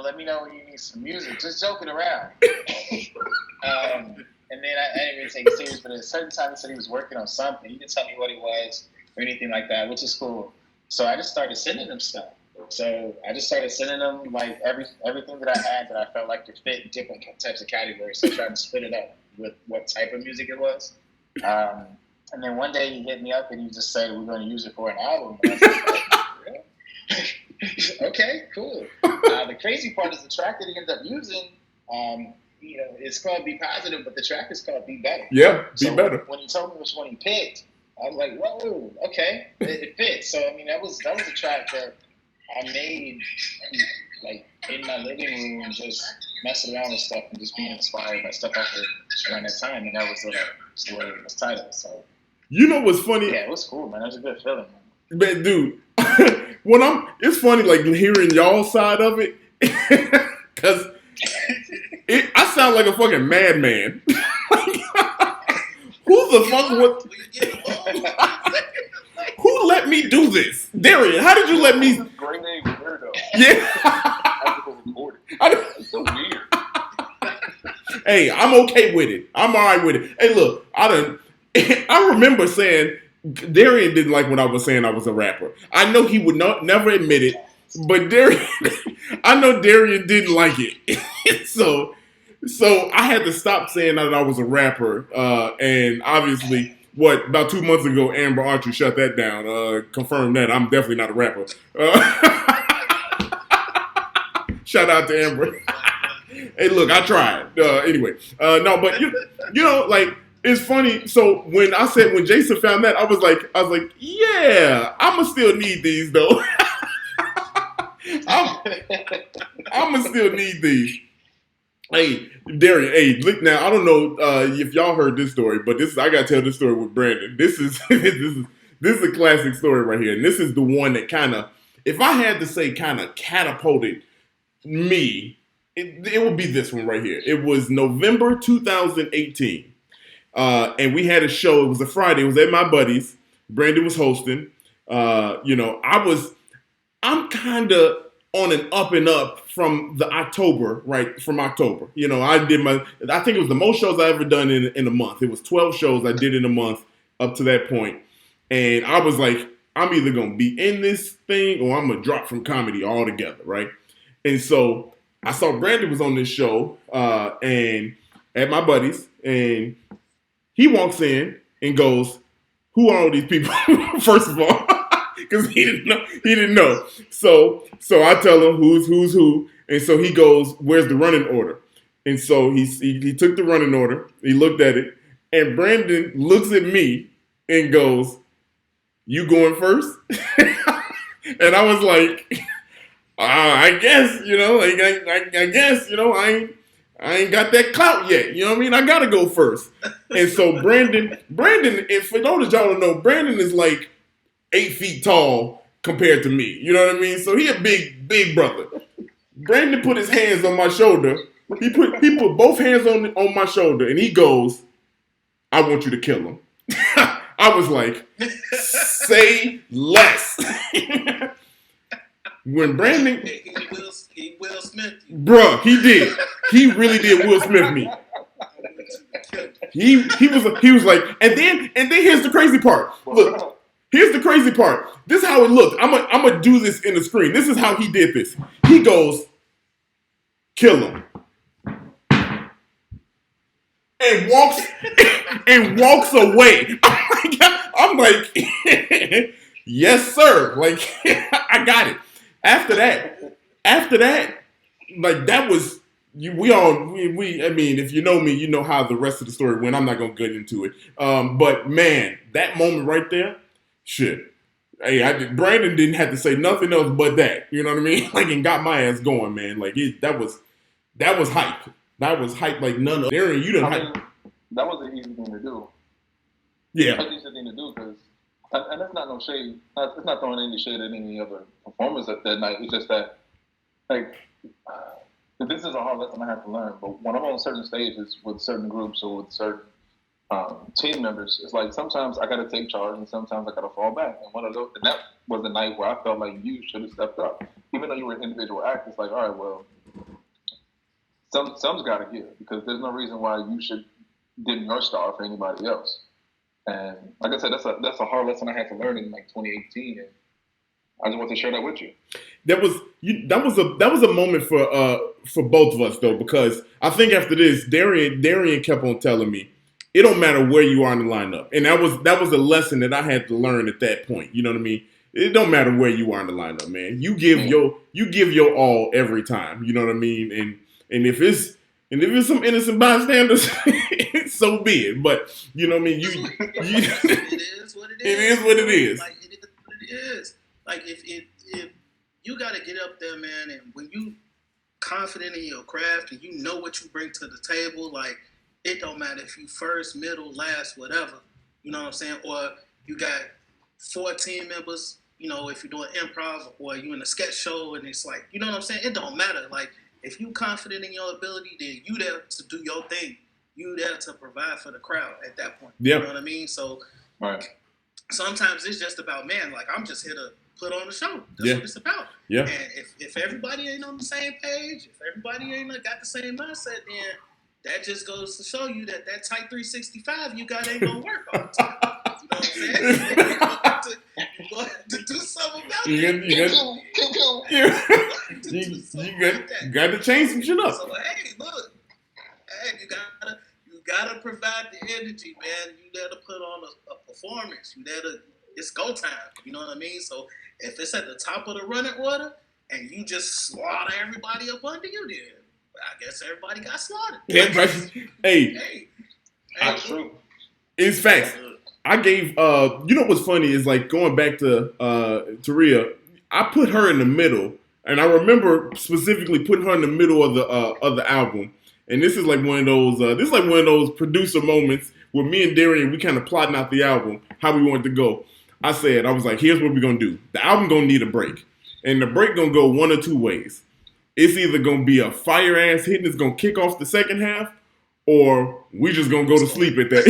[SPEAKER 6] let me know when you need some music. Just joking around. And then I didn't really take it serious, but at a certain time he said he was working on something. He didn't tell me what it was or anything like that, which is cool. So I just started sending him stuff. So I just started sending them like everything that I had that I felt like could fit in different types of categories. So I tried to split it up with what type of music it was. And then one day he hit me up and he just said, we're going to use it for an album. And I was like, really? Okay, cool. The crazy part is the track that he ended up using, it's called Be Positive, but the track is called Be Better.
[SPEAKER 2] Yeah, Be Better.
[SPEAKER 6] When he told me which one he picked, I was like, whoa, okay, it fits. So, I mean, that was a track that I made like in my living room, just messing around with stuff and just being inspired by stuff I heard around that time, and that was what it was titled. So,
[SPEAKER 2] you know what's funny?
[SPEAKER 6] Yeah, it was cool, man. It was a good feeling, man.
[SPEAKER 2] Man, dude, it's funny like hearing y'all side of it, because I sound like a fucking madman. Who the fuck would? Who let me do this? Darrian, how did you let me?
[SPEAKER 7] Great name, weirdo.
[SPEAKER 2] Yeah.
[SPEAKER 7] I have to go record it. It's so weird.
[SPEAKER 2] Hey, I'm okay with it. I'm all right with it. Hey, look, I remember saying Darrian didn't like when I was saying I was a rapper. I know he would never admit it, but I know Darrian didn't like it. So I had to stop saying that I was a rapper, and obviously. About 2 months ago, Amber Archer shut that down. Confirmed that I'm definitely not a rapper. Shout out to Amber. Hey, look, I tried. Anyway, no, but you know, like it's funny. So when Jason found that, I was like, yeah, I'ma still need these though. I'ma still need these. Hey, Darrian. Hey, look now. I don't know if y'all heard this story, but I gotta tell this story with Brandon. This is this is a classic story right here, and this is the one that kind of, if I had to say, kind of catapulted me. It would be this one right here. It was November 2018. And we had a show. It was a Friday. It was at my buddy's. Brandon was hosting. I'm kind of on an up and up from October. I think it was the most shows I ever done in a month. It was 12 shows I did in a month up to that point. And I was like, I'm either going to be in this thing or I'm going to drop from comedy altogether, right? And so I saw Brandon was on this show and at my buddy's, and he walks in and goes, "Who are all these people?" First of all, because he didn't know. So I tell him who's who, and so he goes, "Where's the running order?" And so he took the running order. He looked at it, and Brandon looks at me and goes, "You going first?" And I was like, I guess, I guess, I ain't got that clout yet. You know what I mean? I gotta go first. And so Brandon, if for those of y'all don't know, Brandon is like 8 feet tall compared to me. You know what I mean? So he a big brother. Brandon put his hands on my shoulder. He put both hands on my shoulder, and he goes, "I want you to kill him." I was like, say less. When Brandon,
[SPEAKER 3] he Will Smith,
[SPEAKER 2] bruh, he did. He really did Will Smith me. He was like, and then here's the crazy part. Look, here's the crazy part. This is how it looked. I'm gonna do this in the screen. This is how he did this. He goes, "Kill him," and walks away. I'm like, yes, sir. Like, I got it. After that, like, that was we. I mean, if you know me, you know how the rest of the story went. I'm not gonna get into it. But man, that moment right there, shit. Hey, Brandon didn't have to say nothing else but that. You know what I mean? Like, and got my ass going, man. Like, that was hype. That was hype like none of. Darrian, you done hype.
[SPEAKER 7] That was an easy thing to do.
[SPEAKER 2] Yeah.
[SPEAKER 7] That's an easy thing to do because, and that's not no shade. It's not throwing any shade at any other performers that night. It's just that, like, this is a hard lesson I have to learn. But when I'm on certain stages with certain groups or with certain team members, it's like sometimes I got to take charge and sometimes I got to fall back. And and that was the night where I felt like you should have stepped up, even though you were an individual act. It's like, all right, well, some's got to give because there's no reason why you should dim your star for anybody else. And like I said, that's a hard lesson I had to learn in like 2018, and I just want to share that with you. That
[SPEAKER 2] was a moment for both of us though, because I think after this, Darrian kept on telling me it don't matter where you are in the lineup, and that was a lesson that I had to learn at that point. You know what I mean? It don't matter where you are in the lineup, man. You give your all every time. You know what I mean? And if it's some innocent bystanders, so be it. But you know what I mean.
[SPEAKER 3] It is what it is.
[SPEAKER 2] It is what it is.
[SPEAKER 3] Like, it is what it is. Like, if you got to get up there, man, and when you confident in your craft and you know what you bring to the table, like, it don't matter if you first, middle, last, whatever. You know what I'm saying? Or you got 4 team members. You know, if you're doing improv or you in a sketch show, and it's like, you know what I'm saying? It don't matter. Like, if you confident in your ability, then you there to do your thing. You there to provide for the crowd at that point.
[SPEAKER 2] Yeah.
[SPEAKER 3] You know what I mean? So
[SPEAKER 7] right.
[SPEAKER 3] Sometimes it's just about, man, like, I'm just here to put on the show. That's
[SPEAKER 2] Yeah.
[SPEAKER 3] what it's about.
[SPEAKER 2] Yeah.
[SPEAKER 3] And if everybody ain't on the same page, if everybody ain't got the same mindset, then that just goes to show you that tight 365 you got ain't gonna work all the time. You know what I'm saying? You got to do something about
[SPEAKER 2] You got to change some shit up.
[SPEAKER 3] So, hey, look, you gotta provide the energy, man. You gotta put on a performance. It's go time. You know what I mean? So if it's at the top of the running order and you just slaughter everybody up under you, then I guess everybody got slaughtered.
[SPEAKER 2] Yeah, hey.
[SPEAKER 7] That's true.
[SPEAKER 2] It's facts. I gave you know what's funny is like going back to Terria, I put her in the middle, and I remember specifically putting her in the middle of the album. And this is like one of those producer moments where me and Darrian, we kind of plotting out the album, how we want it to go. I was like, here's what we're gonna do. The album gonna need a break. And the break gonna go one or two ways. It's either gonna be a fire ass hit and it's gonna kick off the second half, or we just gonna go to sleep at that.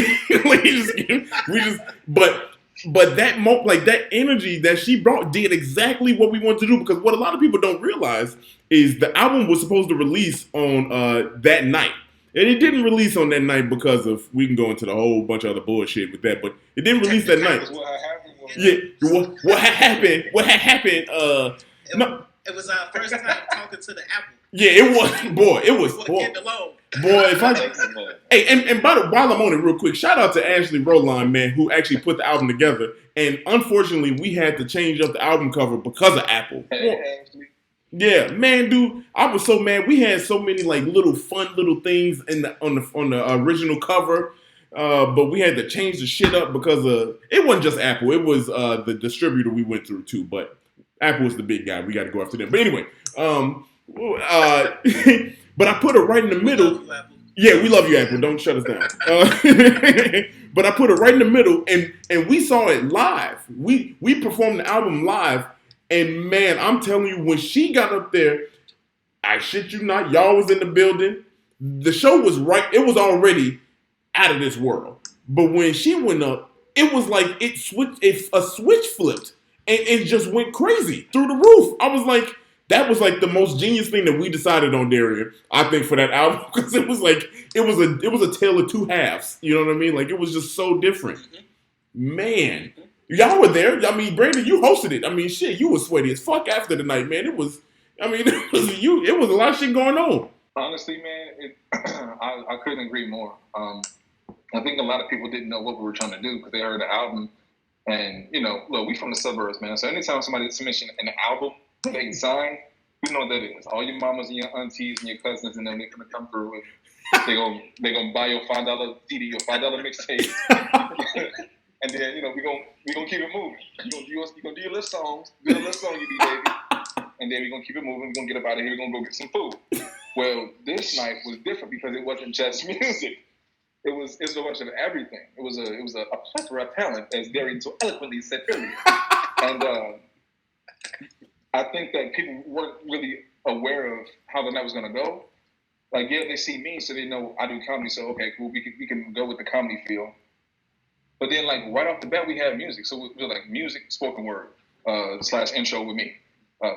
[SPEAKER 2] But that energy that she brought did exactly what we wanted to do, because what a lot of people don't realize is the album was supposed to release on that night. And it didn't release on that night because of, we can go into the whole bunch of other bullshit with that, but it didn't release that night. What happened? No.
[SPEAKER 3] It was our first time talking to the Apple.
[SPEAKER 2] Yeah, it was. Boy, if I hey, and while I'm on it real quick, shout out to Ashley Roland, man, who actually put the album together. And unfortunately, we had to change up the album cover because of Apple. Yeah, man, dude, I was so mad. We had so many like fun little things on the original cover, but we had to change the shit up because it wasn't just Apple. It was the distributor we went through too. But Apple was the big guy. We got to go after them. But anyway, but I put it right in the middle. Yeah, we love you, Apple. Don't shut us down. But I put it right in the middle, and we saw it live. We performed the album live, and man, I'm telling you, when she got up there, I shit you not, y'all was in the building. The show was right. It was already out of this world. But when she went up, it was like a switch flipped, and it just went crazy through the roof. I was like, that was like the most genius thing that we decided on, Darrian, I think, for that album, because it was a tale of two halves. You know what I mean? Like, it was just so different. Man, y'all were there. I mean, Brandon, you hosted it. I mean, shit, you was sweaty as fuck after the night, man. It was a lot of shit going on.
[SPEAKER 7] Honestly, man, I couldn't agree more. I think a lot of people didn't know what we were trying to do because they heard the album, and look, we from the suburbs, man. So anytime somebody submits an album they sign, we know what that is. All your mamas and your aunties and your cousins, and then they're gonna come through and they gonna buy your $5 CD, your $5 mixtape, and then we gonna keep it moving. You gonna do your little songs, do a little song you do, baby, and then we gonna keep it moving. We are gonna get up out of here. We are gonna go get some food. Well, this night was different because it wasn't just music. It was a bunch of everything. It was a plethora of talent, as Darrian so eloquently said earlier, and. I think that people weren't really aware of how the night was going to go. Like, yeah, they see me, so they know I do comedy, so okay, cool, we can go with the comedy feel. But then, like, right off the bat, we had music. So we were like music, spoken word, / intro with me.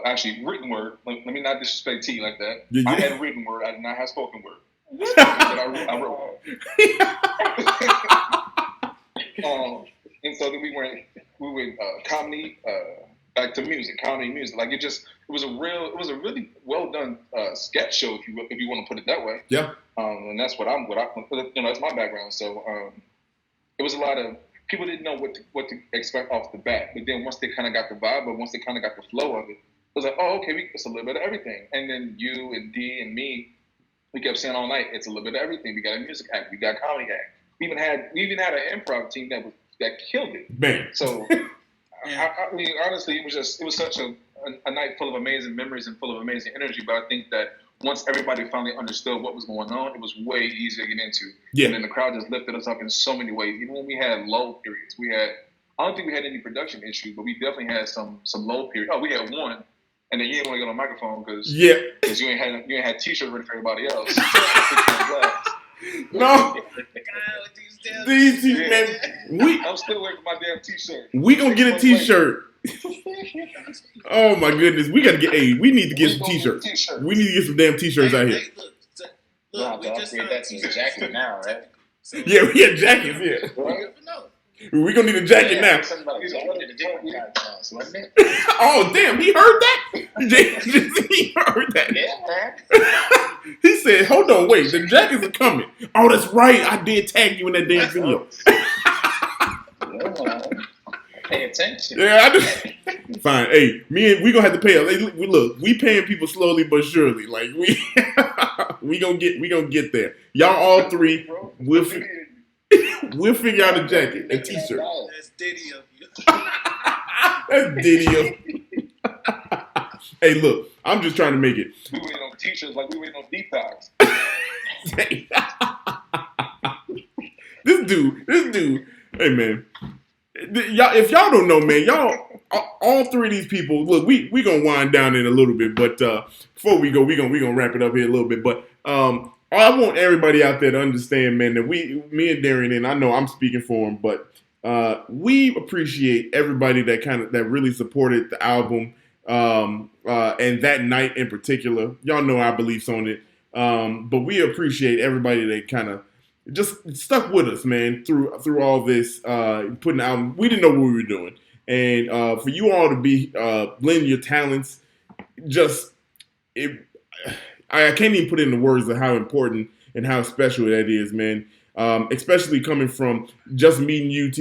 [SPEAKER 7] Actually, written word. Let me not disrespect T like that. Yeah. I had written word. I did not have spoken word. But I wrote. And so then we went comedy, back to music, comedy, music. Like it was a really well done sketch show, if you want to put it that way.
[SPEAKER 2] Yeah.
[SPEAKER 7] And that's that's my background. So it was a lot of people didn't know what to expect off the bat, but then once they kind of got the vibe, but once they kind of got the flow of it, it was like, oh, okay, it's a little bit of everything. And then you and D and me, we kept saying all night, it's a little bit of everything. We got a music act, we got a comedy act. We even had an improv team that killed it.
[SPEAKER 2] Man.
[SPEAKER 7] So. I mean, honestly, it was such a night full of amazing memories and full of amazing energy. But I think that once everybody finally understood what was going on, it was way easier to get into. Yeah. And then the crowd just lifted us up in so many ways. Even when we had low periods, I don't think we had any production issues, but we definitely had some low periods. Oh, we had one, and then you didn't want to get on the microphone because you ain't had T-shirts ready for everybody else.
[SPEAKER 2] No. These T-shirts,
[SPEAKER 7] I'm still waiting for my damn T-shirt.
[SPEAKER 2] We gonna get a T-shirt. Oh my goodness, we need to get some T-shirts. We need to get some damn T-shirts out here.
[SPEAKER 6] Look, we just upgrade that to a jacket now, right?
[SPEAKER 2] Yeah, we got jackets here. We gonna need a jacket now. Oh damn, he heard that? He heard that.
[SPEAKER 6] Yeah.
[SPEAKER 2] He said, "Hold on, wait, the jackets are coming." Oh, that's right. I did tag you in that damn video.
[SPEAKER 6] Pay attention.
[SPEAKER 2] Yeah, I do. Fine. Hey, we gonna have to pay. We paying people slowly but surely. Like we gonna get there. Y'all all three will. We'll figure out a jacket, a t-shirt.
[SPEAKER 3] That's Diddy of you.
[SPEAKER 2] That's Diddy of. Hey, look, I'm just trying to make it.
[SPEAKER 7] We waiting on t-shirts like we waiting on detox.
[SPEAKER 2] This dude. Hey, man. Y'all, if y'all don't know, man, all three of these people. Look, we gonna wind down in a little bit, but before we go, we gonna wrap it up here a little bit. But I want everybody out there to understand, man, that me and Darrian, and I know I'm speaking for him, but we appreciate everybody that really supported the album, and that night in particular. Y'all know our beliefs on it, but we appreciate everybody that kind of just stuck with us, man, through all this, putting the album. We didn't know what we were doing, and for you all to be lend your talents, I can't even put it into words of how important and how special that is, man. Especially coming from just meeting UT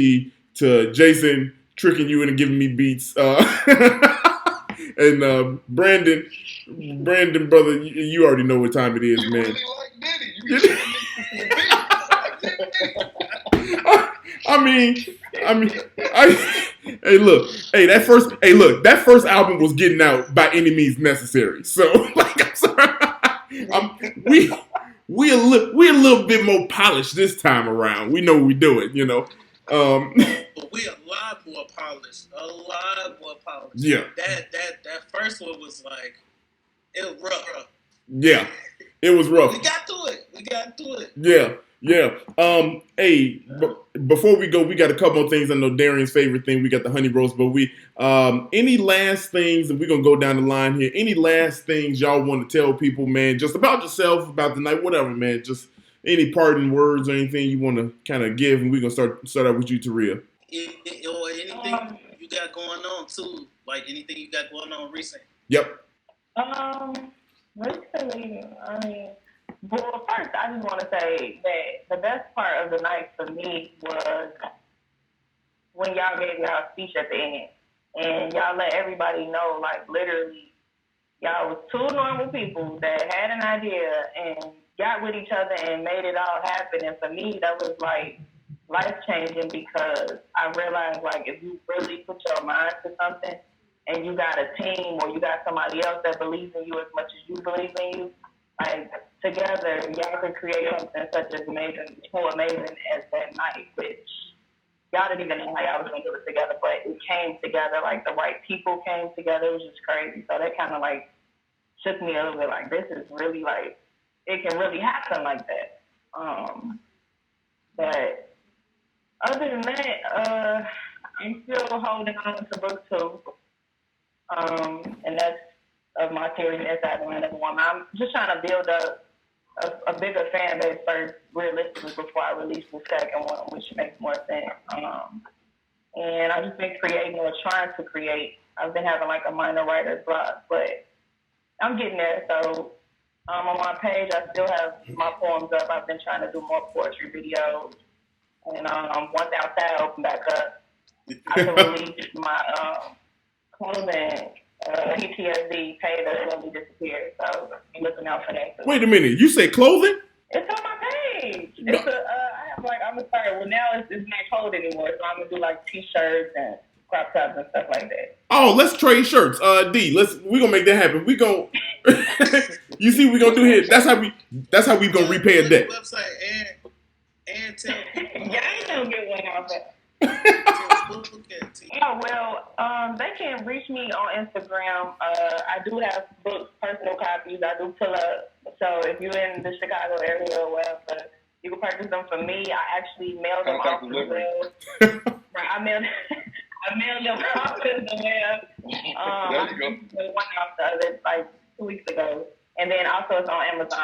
[SPEAKER 2] to Jason tricking you into giving me beats, and Brandon, brother, you already know what time it is, man.
[SPEAKER 7] You really like Diddy. You be
[SPEAKER 2] hey, look, that first album was getting out by any means necessary. So, like, I'm sorry, we a little bit more polished this time around. We know what we're doing, you know.
[SPEAKER 3] But we a lot more polished.
[SPEAKER 2] Yeah.
[SPEAKER 3] That first one was like, it was rough.
[SPEAKER 2] Yeah, it was rough.
[SPEAKER 3] We got to it.
[SPEAKER 2] Yeah. Hey, before we go, we got a couple of things. I know Darrian's favorite thing. We got the honey roast, but any last things, and we're gonna go down the line here. Any last things y'all want to tell people, man? Just about yourself, about the night, whatever, man. Just any parting words or anything you want to kind of give, and we're gonna start out with you, Terria.
[SPEAKER 3] Or anything you got going on too, like anything you got going on recent.
[SPEAKER 2] Yep.
[SPEAKER 5] Recently, well, first, I just want to say that the best part of the night for me was when y'all gave y'all speech at the end. And y'all let everybody know, like, literally, y'all was two normal people that had an idea and got with each other and made it all happen. And for me, that was, like, life-changing because I realized, like, if you really put your mind to something and you got a team or you got somebody else that believes in you as much as you believe in you, like, together, y'all could create something such as amazing as that night, which y'all didn't even know how y'all was going to do it together, but it came together, like, the right people came together. It was just crazy. So that kind of, like, shook me a little bit, like, this is really, like, it can really happen like that. But other than that, I'm still holding on to book 2, and that's of my series Inside the Mind of a Woman. I'm just trying to build up a bigger fan base first, realistically, before I release the second one, which makes more sense. And I've just been creating or trying to create. I've been having like a minor writer's block, but I'm getting there. So on my page, I still have my poems up. I've been trying to do more poetry videos. And once Outside open back up, I can release my clothing. PTSD pay that slowly disappeared, so I'm looking out for that.
[SPEAKER 2] Wait a minute, you say clothing?
[SPEAKER 5] It's on my page. It's I'm gonna start. Well, now it's not cold anymore, so I'm gonna do like t-shirts and crop tops and stuff like that.
[SPEAKER 2] Oh, let's trade shirts. We gonna make that happen. We gonna, you see, we gonna do here. That's how we gonna repay a debt.
[SPEAKER 3] Website and tell people.
[SPEAKER 5] Yeah, I ain't gonna get one off that. Yeah, well, they can reach me on Instagram. I do have books, personal copies. I do pull up. So if you're in the Chicago area or wherever, you can purchase them from me. I actually mail them off to the web. Right, I mail them off to the web.
[SPEAKER 7] There you go.
[SPEAKER 5] One off the other like 2 weeks ago. And then also it's on Amazon,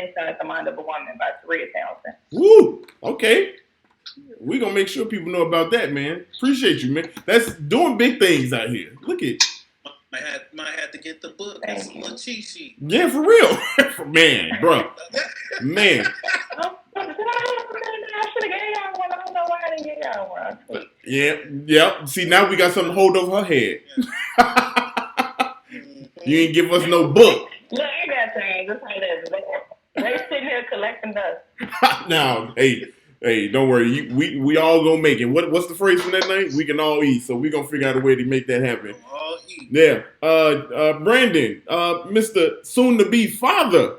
[SPEAKER 5] Inside the Mind of a Woman by Terria Townsend.
[SPEAKER 2] Woo! Okay. We gonna make sure people know about that, man. Appreciate you, man. That's doing big things out here. Look at.
[SPEAKER 3] Might have to get the book. That's a little cheat sheet.
[SPEAKER 2] Yeah, for real, man, bro, man.
[SPEAKER 5] I should have gave y'all one. I don't know why I didn't get y'all one.
[SPEAKER 2] Yeah. See, now we got something to hold over her head. You ain't give us no book.
[SPEAKER 5] Look, I got things. That's how it is. They sitting here collecting dust.
[SPEAKER 2] Now, hey, Hey, don't worry. We all gonna make it. What's the phrase from that night? We can all eat. So we gonna figure out a way to make that happen.
[SPEAKER 3] All eat.
[SPEAKER 2] Yeah. Brandon, Mr. Soon to be father.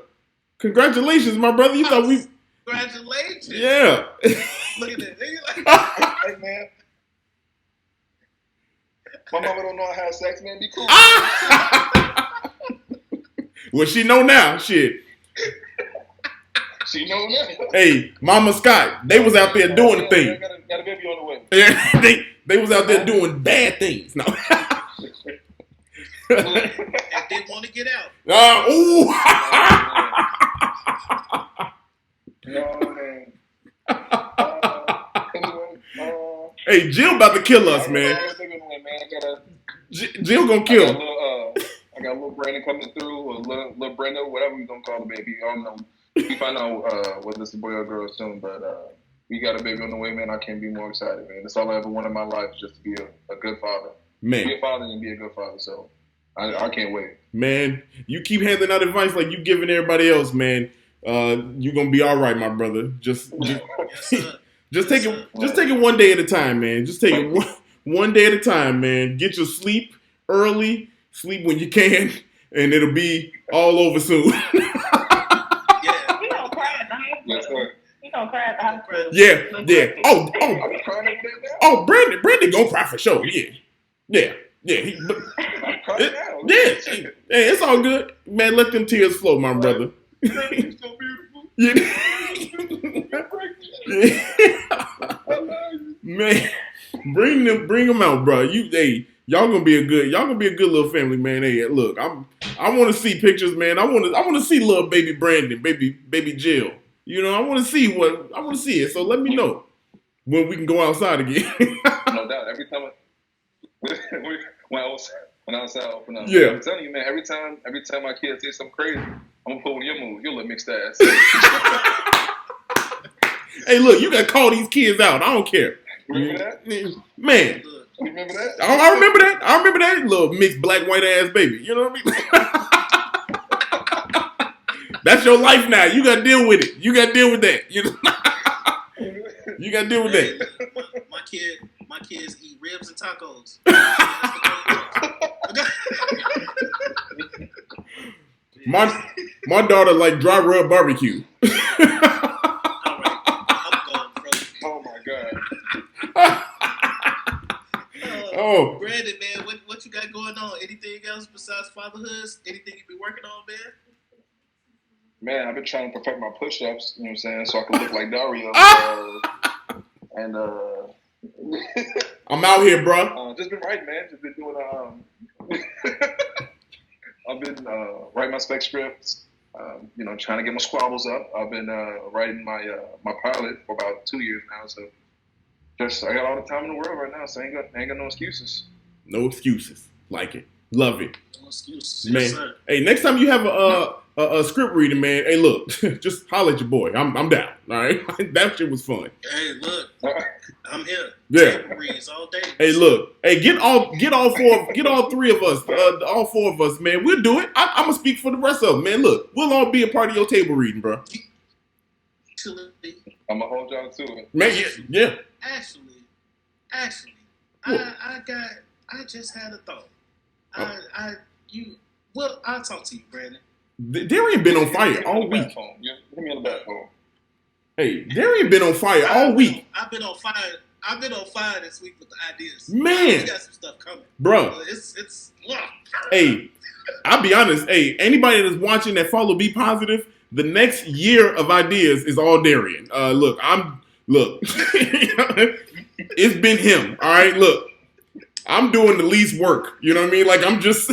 [SPEAKER 2] Congratulations, my brother. You thought we.
[SPEAKER 3] Congratulations.
[SPEAKER 2] Yeah.
[SPEAKER 3] Look at that.
[SPEAKER 7] Hey, man. My mama don't know how to have sex, man. Be cool.
[SPEAKER 2] Well, she know now. Shit.
[SPEAKER 7] She know now.
[SPEAKER 2] Hey, Mama Scott, they was out there doing the thing.
[SPEAKER 7] Got a baby on the way.
[SPEAKER 2] Yeah, they was out there doing bad things. No.
[SPEAKER 3] And they want to get out.
[SPEAKER 2] Ooh.
[SPEAKER 7] No, man.
[SPEAKER 2] Hey, Jill about to kill us, man. Jill gonna kill.
[SPEAKER 7] I got a little Brandon coming through, or little Brenda, whatever we gonna call the baby. I don't know. We find out whether it's a boy or girl soon, but we got a baby on the way, man. I can't be more excited, man. That's all I ever wanted in my life, just to be a good father.
[SPEAKER 2] Man.
[SPEAKER 7] Be a father and be a good father, so I can't wait.
[SPEAKER 2] Man, you keep handing out advice like you giving everybody else, man. You gonna be all right, my brother. Just take it one day at a time, man. Just take it one day at a time, man. Get your sleep early, sleep when you can, and it'll be all over soon.
[SPEAKER 7] Yes, sir.
[SPEAKER 5] He gonna cry at the hospital.
[SPEAKER 2] Yeah. Oh, Brandon gonna cry for sure. Yeah. He, it's all good, man. Let them tears flow, my brother.
[SPEAKER 7] It's so beautiful.
[SPEAKER 2] Man, bring them out, bro. Y'all gonna be a good little family, man. Hey, look, I want to see pictures, man. I want to see little baby Brandon, baby Jill. You know, I want to see it. So let me know when we can go outside again.
[SPEAKER 7] No doubt. Every time when I was open up.
[SPEAKER 2] Yeah.
[SPEAKER 7] I'm telling you, man. Every time my kids say something crazy, I'm gonna pull one of your moves. You'll let mixed ass.
[SPEAKER 2] Hey, look, you gotta call these kids out. I don't care.
[SPEAKER 7] Remember that?
[SPEAKER 2] Man.
[SPEAKER 7] You remember that?
[SPEAKER 2] I remember that little mixed black white ass baby. You know what I mean? That's your life now. You gotta deal with it. You gotta deal with that. You know? You gotta deal with that.
[SPEAKER 3] My kids eat ribs and tacos.
[SPEAKER 2] My daughter like dry rub barbecue.
[SPEAKER 3] All right, I'm going, bro.
[SPEAKER 7] Oh my god.
[SPEAKER 3] Brandon, man, what you got going on? Anything else besides fatherhood? Anything you been working on, man?
[SPEAKER 7] Man, I've been trying to perfect my push-ups, you know what I'm saying, so I can look like Darrian.
[SPEAKER 2] I'm out here, bro.
[SPEAKER 7] Just been writing, man. Just been doing. I've been writing my spec scripts. Trying to get my squabbles up. I've been writing my pilot for about 2 years now. So I got all the time in the world right now. So I ain't got no excuses.
[SPEAKER 2] No excuses. Like it. Love it.
[SPEAKER 3] No excuses,
[SPEAKER 2] man.
[SPEAKER 3] Yes,
[SPEAKER 2] hey, next time you have a script reading, man. Hey, look, just holler at your boy. I'm down. All right, that shit was fun.
[SPEAKER 3] Hey, look, I'm here.
[SPEAKER 2] Yeah.
[SPEAKER 3] Reads all day.
[SPEAKER 2] Hey, look. Hey, get all three of us, all four of us, man. We'll do it. I'm gonna speak for the rest of them, man. Look, we'll all be a part of your table reading, bro.
[SPEAKER 7] I'm gonna hold y'all to it,
[SPEAKER 2] man. Yeah.
[SPEAKER 3] Actually, I just had a thought. I'll talk to you, Brandon.
[SPEAKER 2] Darrian been on fire all week.
[SPEAKER 7] Give me on the back phone.
[SPEAKER 2] Hey, Darrian been on fire all week.
[SPEAKER 3] I've been on fire this week with the ideas.
[SPEAKER 2] Man,
[SPEAKER 3] we got some stuff coming,
[SPEAKER 2] bro.
[SPEAKER 3] It's.
[SPEAKER 2] Hey, I'll be honest. Hey, anybody that's watching that follow Be Positive, the next year of ideas is all Darrian. Look. It's been him. All right, look. I'm doing the least work. You know what I mean? Like I'm just.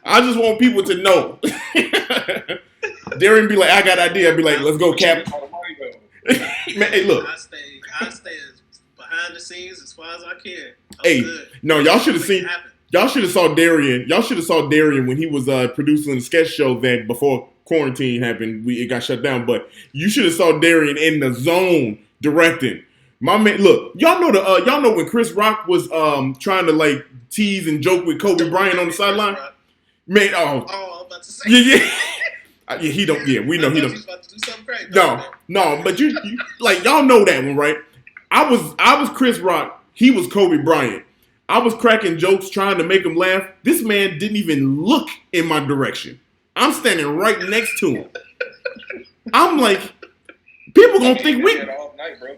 [SPEAKER 2] I just want people to know. Darrian be like, I got an idea. I'd be like, let's go, Cap. Man, hey, look.
[SPEAKER 3] I stay as behind the scenes as far as I can.
[SPEAKER 2] Good. No, y'all should have seen. Y'all should have saw Darrian. Y'all should have saw Darrian when he was producing the sketch show that before quarantine happened. It got shut down. But you should have saw Darrian in the zone directing. My man, look, y'all know when Chris Rock was trying to like tease and joke with Kobe Bryant on the sideline. Man,
[SPEAKER 3] I'm about to say.
[SPEAKER 2] Yeah. Yeah, he don't. Yeah, we know he
[SPEAKER 3] I thought
[SPEAKER 2] don't.
[SPEAKER 3] was about to do something crazy.
[SPEAKER 2] No, but you like y'all know that one, right? I was Chris Rock. He was Kobe Bryant. I was cracking jokes trying to make him laugh. This man didn't even look in my direction. I'm standing right next to him. I'm like, people gonna think we,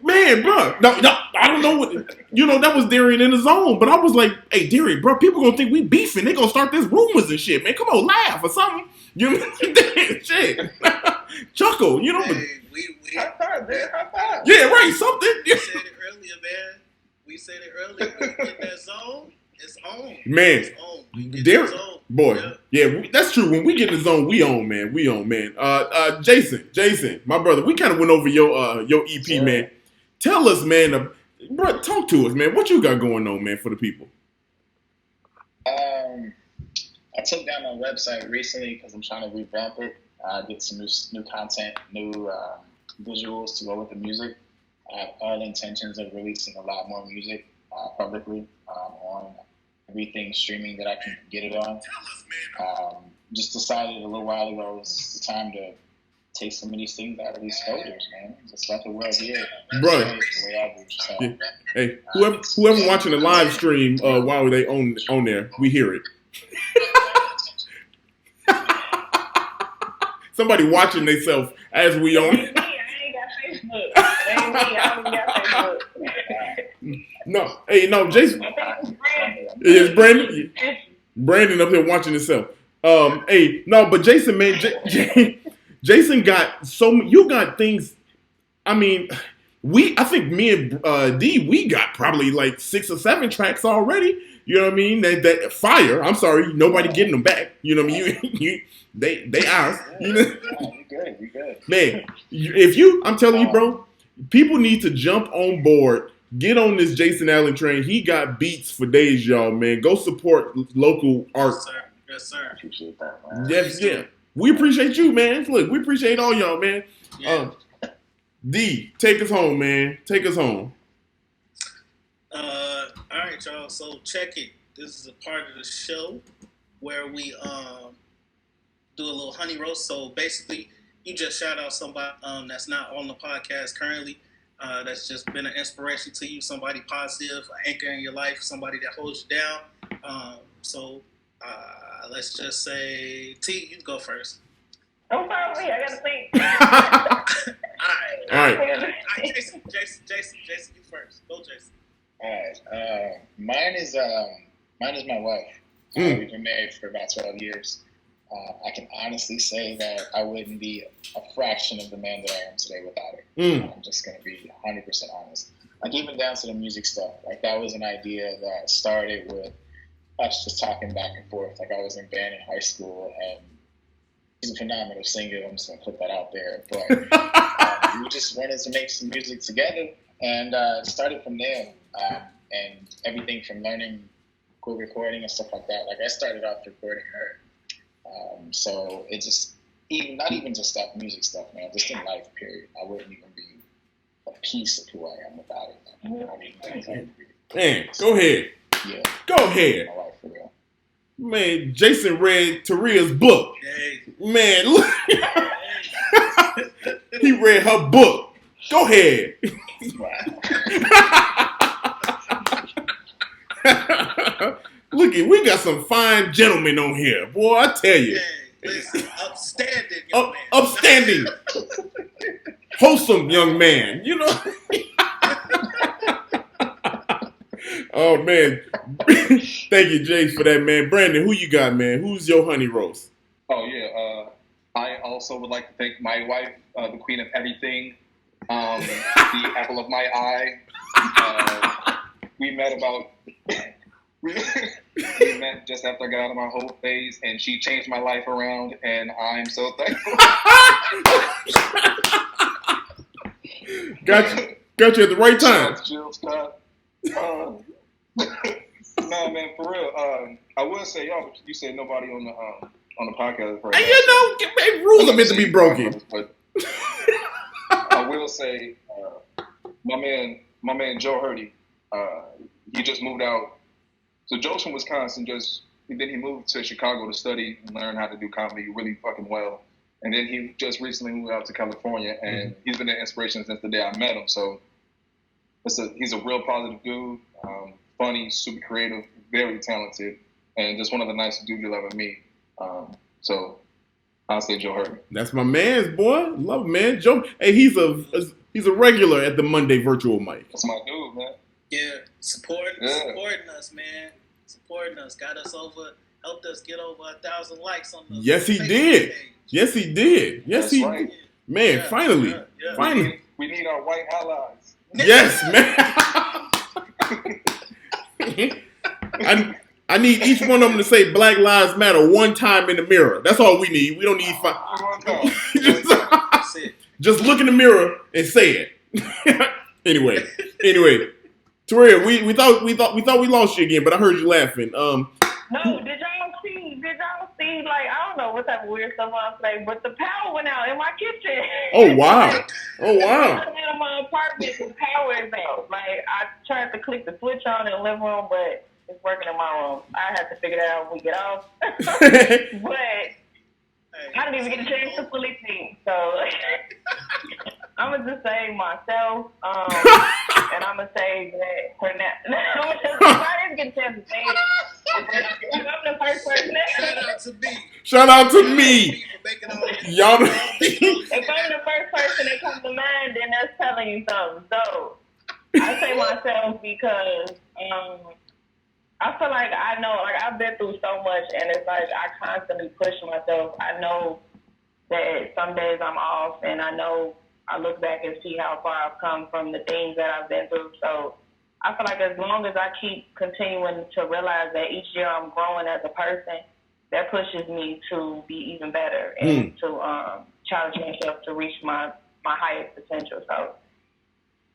[SPEAKER 2] man, bro. No, I don't know what, that was Darrian in the zone, but I was like, hey, Darrian, bro, people gonna think we beefing. They gonna start this rumors and shit, man. Come on, laugh or something. You know, shit, chuckle. But
[SPEAKER 3] Hey, we
[SPEAKER 7] High five, man. High five.
[SPEAKER 2] yeah, right, something.
[SPEAKER 3] we said it earlier, man. We said it earlier. When we get that zone, it's on.
[SPEAKER 2] Man,
[SPEAKER 3] It's on. We get
[SPEAKER 2] Darrian,
[SPEAKER 3] the zone.
[SPEAKER 2] boy, yeah, that's true. When we get in the zone, we own, man. We own, man. Jason, my brother, we kind of went over your EP,
[SPEAKER 6] Sure.
[SPEAKER 2] man. Tell us, man, bro, talk to us, man. What you got going on, man, for the people?
[SPEAKER 6] I took down my website recently because I'm trying to revamp it. Get some new content, new visuals to go with the music. I have all intentions of releasing a lot more music publicly on everything streaming that I can get it on. Just decided a little while ago it was the time to take some of these things out of these folders, man. Just let the world hear it.
[SPEAKER 2] Brother.
[SPEAKER 6] Say it the way I do. So,
[SPEAKER 2] Yeah. Hey, whoever watching the live stream while they on there, we hear it. Somebody watching themselves as we on.
[SPEAKER 5] I ain't got Facebook. It ain't me. I don't got Facebook.
[SPEAKER 2] No, Jason. It's Brandon. Brandon up here watching himself. But Jason, man, Jason got you got things. I mean, I think me and D, we got probably like 6 or 7 tracks already. You know what I mean? That fire. I'm sorry, nobody getting them back. You know what I mean? They ours. You know?
[SPEAKER 6] we good.
[SPEAKER 2] Man, I'm telling you, bro, people need to jump on board. Get on this Jason Allen train. He got beats for days, y'all, man. Go support local art.
[SPEAKER 3] Yes, sir.
[SPEAKER 6] Appreciate that, man.
[SPEAKER 2] Yeah. We appreciate you, man. Look, we appreciate all y'all, man.
[SPEAKER 3] Yeah.
[SPEAKER 2] D, take us home, man. Take us home.
[SPEAKER 3] All right, y'all. So check it. This is a part of the show where we do a little honey roast. So basically, you just shout out somebody that's not on the podcast currently. That's just been an inspiration to you, somebody positive, an anchor in your life, somebody that holds you down. So let's just say, T, you go first.
[SPEAKER 5] Don't follow me. I gotta think.
[SPEAKER 3] All
[SPEAKER 2] All right.
[SPEAKER 3] Jason, you first. Go, Jason.
[SPEAKER 6] All right. Mine is my wife. We've been married for about 12 years. I can honestly say that I wouldn't be a fraction of the man that I am today without her. I'm just going to be 100% honest. Like, even down to the music stuff. Like, that was an idea that started with us just talking back and forth. Like, I was in band in high school, and she's a phenomenal singer. I'm just going to put that out there. But we just wanted to make some music together, and it started from there. And everything from learning cool recording and stuff like that. Like, I started off recording her. So it just, not even just that music stuff, man, just in life, period. I wouldn't even be a piece of who I am without it.
[SPEAKER 2] Man, go ahead.
[SPEAKER 6] Yeah.
[SPEAKER 2] Go ahead.
[SPEAKER 6] My life, for real.
[SPEAKER 2] Man, Jason read Terria's book.
[SPEAKER 3] Hey.
[SPEAKER 2] Man, look. He read her book. Go ahead. Look, we got some fine gentlemen on here. Boy, I tell you.
[SPEAKER 3] Hey, listen, upstanding, young man.
[SPEAKER 2] Upstanding. Wholesome young man. You know? Oh, man. Thank you, Jace, for that, man. Brandon, who you got, man? Who's your honey roast?
[SPEAKER 7] Oh, yeah. I also would like to thank my wife, the queen of everything, the apple of my eye. We met we met just after I got out of my whole phase, and she changed my life around, and I'm so thankful.
[SPEAKER 2] Got you at the right time.
[SPEAKER 7] Jill Scott. No, man, for real. I would say, y'all, you said nobody on the podcast. Right
[SPEAKER 2] Hey, rules are meant to be broken.
[SPEAKER 7] But I will say, my man Joe Hurdy, he just moved out. So Joe's from Wisconsin, then he moved to Chicago to study and learn how to do comedy really fucking well. And then he just recently moved out to California, and he's been an inspiration since the day I met him. So he's a real positive dude, funny, super creative, very talented, and just one of the nicest dudes you'll ever meet. So I'll say Joe Hurt.
[SPEAKER 2] That's my man's boy. Love him, man. Joe. Hey, he's a regular at the Monday virtual mic.
[SPEAKER 7] That's my dude, man.
[SPEAKER 3] Yeah, supporting us, man. Supporting us. Got us over, helped us get over 1,000 likes on the
[SPEAKER 2] Yes, he
[SPEAKER 3] Facebook
[SPEAKER 2] did.
[SPEAKER 3] page.
[SPEAKER 2] Yes, he did. Yes,
[SPEAKER 7] That's
[SPEAKER 2] he
[SPEAKER 7] right.
[SPEAKER 2] did. Man,
[SPEAKER 3] Yeah,
[SPEAKER 2] finally.
[SPEAKER 3] yeah.
[SPEAKER 2] Finally.
[SPEAKER 7] We need our white allies.
[SPEAKER 2] Yes, man. I need each one of them to say Black Lives Matter one time in the mirror. That's all we need. We don't need five.
[SPEAKER 3] That's it.
[SPEAKER 2] Just look in the mirror and say it. Anyway, Terria, we thought we lost you again, but I heard you laughing.
[SPEAKER 5] No, did y'all see, like, I don't know what type of weird stuff I'm saying, but the power went out in my kitchen.
[SPEAKER 2] Oh wow. Oh wow.
[SPEAKER 5] I'm in my apartment, the power is out. Like, I tried to click the switch on in the living room, but it's working in my room. I have to figure that out when we get off. But I didn't even get a chance to fully think. So I'm going to just say myself, and I'm going to say that for now. I didn't get a chance to say it. I'm the first person.
[SPEAKER 2] Shout out to me. Y'all.
[SPEAKER 5] If I'm the first person that comes to mind, then that's telling you something. So I say myself because I feel like I know, like, I've been through so much, and it's like I constantly push myself. I know that some days I'm off, and I know I look back and see how far I've come from the things that I've been through. So I feel like as long as I keep continuing to realize that each year I'm growing as a person, that pushes me to be even better and to challenge myself to reach my highest potential.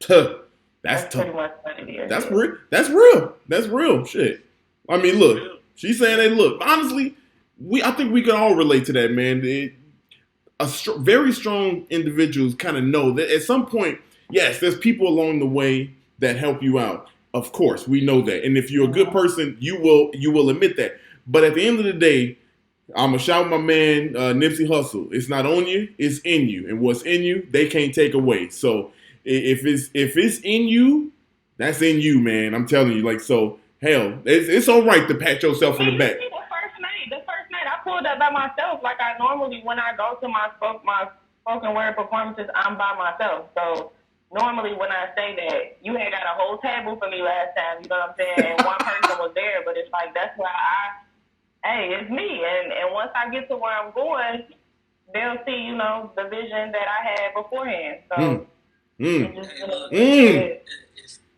[SPEAKER 5] So that's pretty much what it is.
[SPEAKER 2] That's real. That's real. That's real shit. I mean, look, she's saying that. Look, honestly, I think we can all relate to that, man. Very strong individuals kind of know that at some point, yes, there's people along the way that help you out. Of course, we know that, and if you're a good person, you will admit that. But at the end of the day, I'm gonna shout my man Nipsey Hussle. It's not on you, it's in you, and what's in you, they can't take away. So if it's in you, that's in you, man. I'm telling you, like, so hell, it's all right to pat yourself in the back.
[SPEAKER 5] The first night I pulled up by myself, like I normally when I go to my spoken word performances, I'm by myself. So normally when I say that, you had got a whole table for me last time, you know what I'm saying? And one person was there, but it's like that's why it's me. And once I get to where I'm going, they'll see, you know, the vision that I had beforehand. So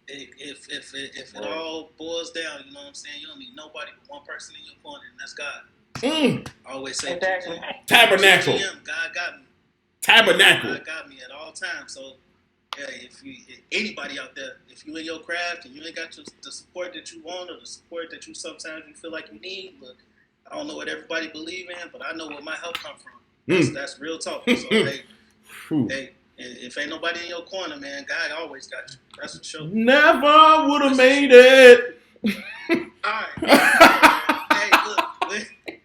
[SPEAKER 3] if it all boils down, you know what I'm saying, you don't need nobody but one person in your corner, and that's God. I always say
[SPEAKER 5] exactly.
[SPEAKER 2] Tabernacle.
[SPEAKER 3] God got me.
[SPEAKER 2] Tabernacle.
[SPEAKER 3] God got me at all times. So yeah, if anybody out there, if you in your craft and you ain't got the support that you want or the support that you sometimes you feel like you need, but I don't know what everybody believe in, but I know where my help come from. That's real talk. So hey, if ain't nobody in your corner, man, God always got you. That's for sure.
[SPEAKER 2] Never would have made it.
[SPEAKER 3] All right. Hey, look,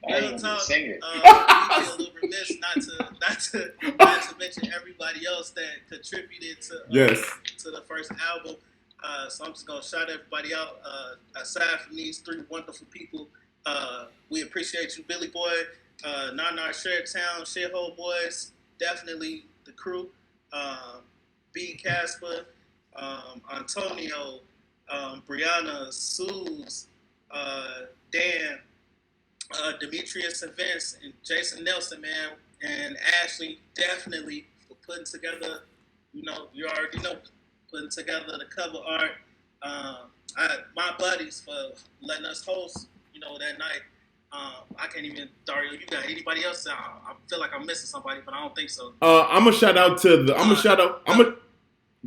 [SPEAKER 3] real talk. We feel a little remiss not to mention everybody else that contributed to the first album. So I'm just gonna shout everybody out. Aside from these three wonderful people, we appreciate you, Billy Boy, Narnar Shertown, Shithole Boys, definitely the crew. B. Casper, Antonio, Brianna, Suze, Dan, Demetrius and Vince, and Jason Nelson, man, and Ashley, definitely for putting together, you know, you already know, putting together the cover art. My buddies for letting us host, you know, that night. I can't even, Dario, you got anybody else? I feel like I'm missing somebody, but I don't think so.
[SPEAKER 2] I'm going to shout out to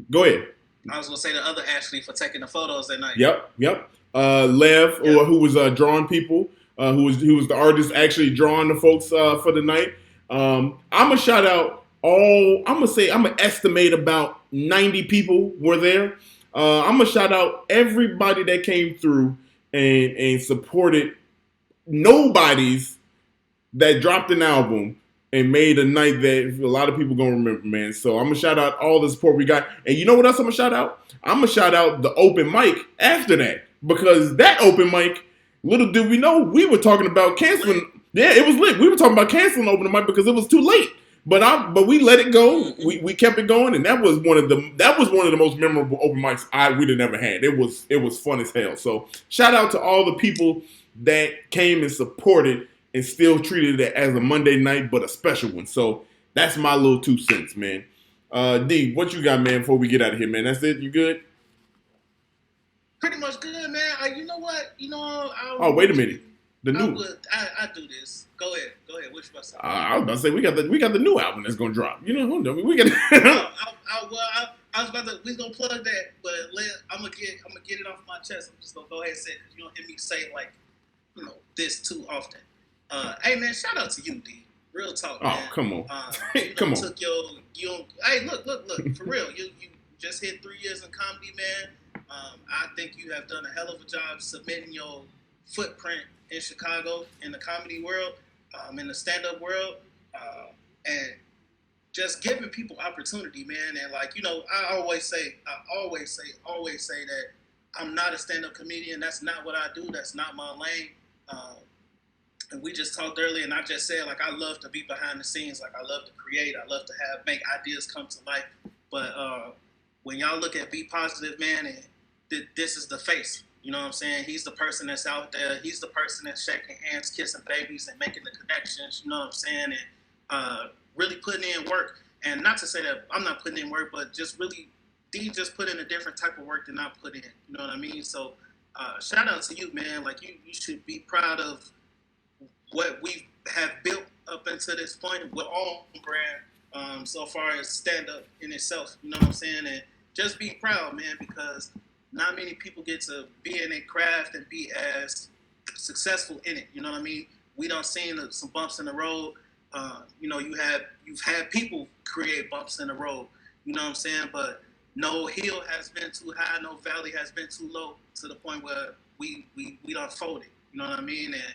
[SPEAKER 2] go ahead.
[SPEAKER 3] I was going to say the other Ashley for taking the photos that night.
[SPEAKER 2] Yep. Lev, or who was drawing people, who was the artist actually drawing the folks for the night. I'm going to shout out I'm going to estimate about 90 people were there. I'm going to shout out everybody that came through and supported nobodies that dropped an album and made a night that a lot of people gonna remember, man. So I'm gonna shout out all the support we got. And you know what else I'm gonna shout out? I'm gonna shout out the open mic after that. Because that open mic, little did we know, we were talking about canceling. Yeah, it was lit. We were talking about canceling open mic because it was too late. But we let it go. We kept it going, and that was one of the most memorable open mics we'd have ever had. It was fun as hell. So shout out to all the people that came and supported and still treated it as a Monday night, but a special one. So that's my little 2 cents, man. D, what you got, man? Before we get out of here, man. That's it. You good?
[SPEAKER 3] Pretty much good, man. You know what?
[SPEAKER 2] Oh, wait a minute.
[SPEAKER 3] I do this. Go ahead. What you about to say?
[SPEAKER 2] I was about to say we got the new album that's gonna drop. You know, we got.
[SPEAKER 3] I was about to. We gonna plug that, but I'm gonna get it off my chest. I'm just gonna go ahead and say it because you don't hear me say like, this too often. Hey man, shout out to you, D. Real talk, man.
[SPEAKER 2] Oh, come on.
[SPEAKER 3] Come on. Hey, look. For real, you just hit 3 years in comedy, man. I think you have done a hell of a job submitting your footprint in Chicago, in the comedy world, in the stand-up world, and just giving people opportunity, man. And I always say that I'm not a stand-up comedian. That's not what I do. That's not my lane. And we just talked earlier, and I just said, I love to be behind the scenes. I love to create. I love to make ideas come to life. But when y'all look at Be Positive, man, and this is the face. You know what I'm saying? He's the person that's out there. He's the person that's shaking hands, kissing babies, and making the connections. You know what I'm saying? And really putting in work. And not to say that I'm not putting in work, but just really, D just put in a different type of work than I put in. You know what I mean? So shout out to you, man. You should be proud of what we have built up until this point with all brand so far as stand-up in itself. You know what I'm saying? And just be proud, man, because not many people get to be in a craft and be as successful in it. You know what I mean? We done seen some bumps in the road. You've had people create bumps in the road. You know what I'm saying? But no hill has been too high, no valley has been too low to the point where we done folded. You know what I mean? And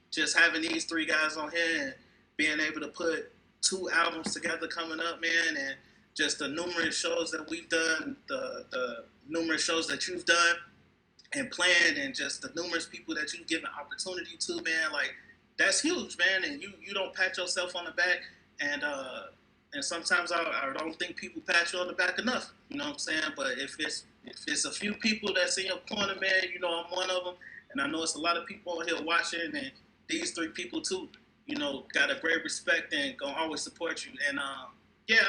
[SPEAKER 3] just having these 3 guys on here and being able to put 2 albums together coming up, man, and just the numerous shows that we've done, the numerous shows that you've done and planned, and just the numerous people that you've given opportunity to, man, that's huge, man. And you don't pat yourself on the back, and sometimes I don't think people pat you on the back enough. You know what I'm saying? But if it's a few people that's in your corner, man, I'm one of them, and I know it's a lot of people on here watching, and these 3 people too, got a great respect and gonna always support you. And I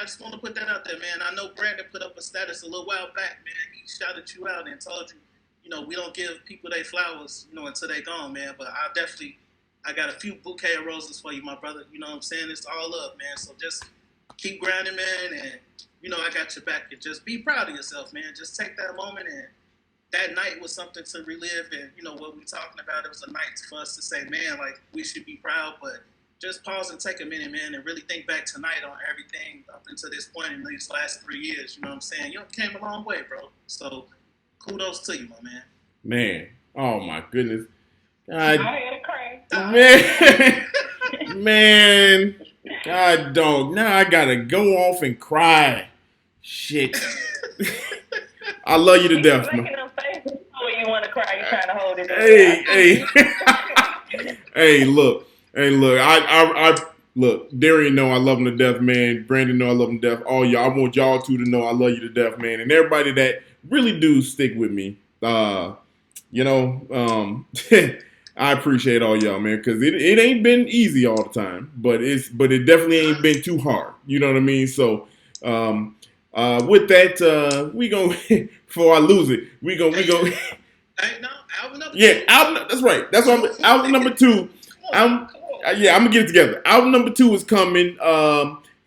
[SPEAKER 3] just want to put that out there, man. I know Brandon put up a status a little while back, man. He shouted you out and told you, we don't give people their flowers, until they gone, man. But I got a few bouquet of roses for you, my brother. You know what I'm saying? It's all up, man. So just keep grinding, man. And, I got your back. And just be proud of yourself, man. Just take that moment. And that night was something to relive. And, what we're talking about, it was a night for us to say, man, we should be proud. But just pause and take a minute, man, and really think back tonight on everything up until this point in these last 3 years. You know what I'm saying? You came a long way, bro. So kudos to you, my man.
[SPEAKER 2] Man, oh my goodness.
[SPEAKER 5] I had a cry.
[SPEAKER 2] Man, God, dog. Now I gotta go off and cry. Shit. I love you to death, man.
[SPEAKER 5] You want to cry? You trying to hold it in.
[SPEAKER 2] Hey, look. I look. Darrian know I love him to death, man. Brandon know I love him to death. All y'all, I want y'all two to know I love you to death, man. And everybody that really do stick with me, I appreciate all y'all, man, because it ain't been easy all the time, but it definitely ain't been too hard. You know what I mean? So, with that, we gonna before I lose it, we go.
[SPEAKER 3] Hey, no, album number 2.
[SPEAKER 2] Yeah, album. That's right. That's what album number 2. I'm gonna get it together. Album number 2 is coming.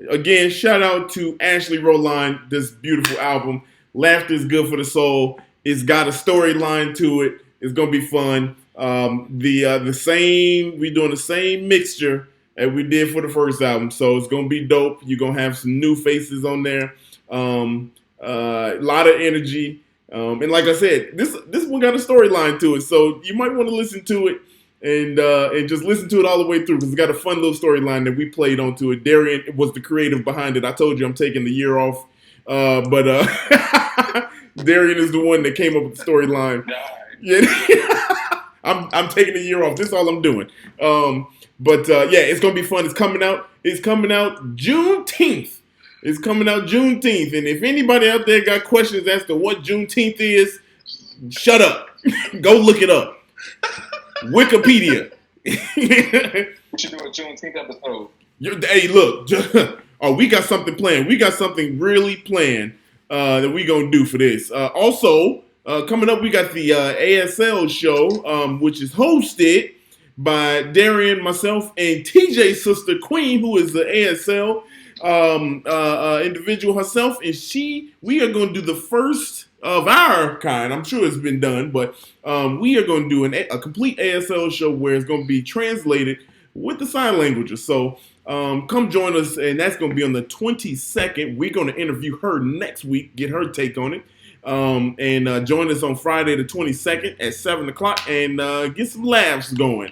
[SPEAKER 2] Again, shout out to Ashley Roline. This beautiful album, Laughter is Good for the Soul. It's got a storyline to it. It's gonna be fun. The same. We doing the same mixture as we did for the first album, so it's gonna be dope. You're gonna have some new faces on there. A lot of energy. And like I said, this one got a storyline to it, so you might want to listen to it and just listen to it all the way through because it's got a fun little storyline that we played onto it. Darrian was the creative behind it. I told you I'm taking the year off, but Darrian is the one that came up with the storyline. Yeah, I'm taking the year off. This is all I'm doing. But it's gonna be fun. It's coming out Juneteenth. It's coming out Juneteenth. And if anybody out there got questions as to what Juneteenth is, shut up. Go look it up. Wikipedia.
[SPEAKER 7] We should do a Juneteenth episode.
[SPEAKER 2] Hey, look. Oh, we got something planned. We got something really planned that we gonna do for this. Also, coming up, we got the ASL show, which is hosted by Darrian, myself, and TJ's sister Queen, who is the ASL individual herself, and we are going to do the first of our kind. I'm sure it's been done, but we are going to do a complete ASL show where it's going to be translated with the sign languages. So come join us, and that's going to be on the 22nd. We're going to interview her next week, get her take on it. And join us on Friday the 22nd at 7 o'clock and get some laughs going.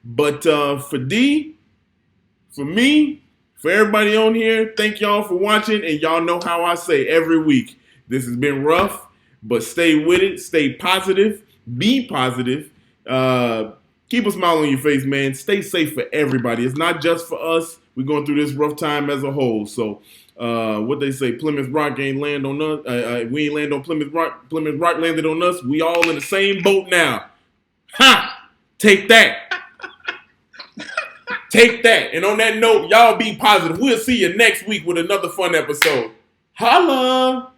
[SPEAKER 2] But for D, for me, for everybody on here, thank y'all for watching. And y'all know how I say every week, this has been rough, but stay with it. Stay positive. Be positive. Keep a smile on your face, man. Stay safe for everybody. It's not just for us. We're going through this rough time as a whole. So what they say, Plymouth Rock ain't land on us. We ain't land on Plymouth Rock. Plymouth Rock landed on us. We all in the same boat now. Ha! Take that. Take that. And on that note, y'all be positive. We'll see you next week with another fun episode. Holla!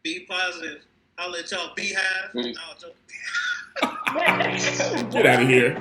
[SPEAKER 3] Be positive. I'll let y'all beehive.
[SPEAKER 2] Get out of here.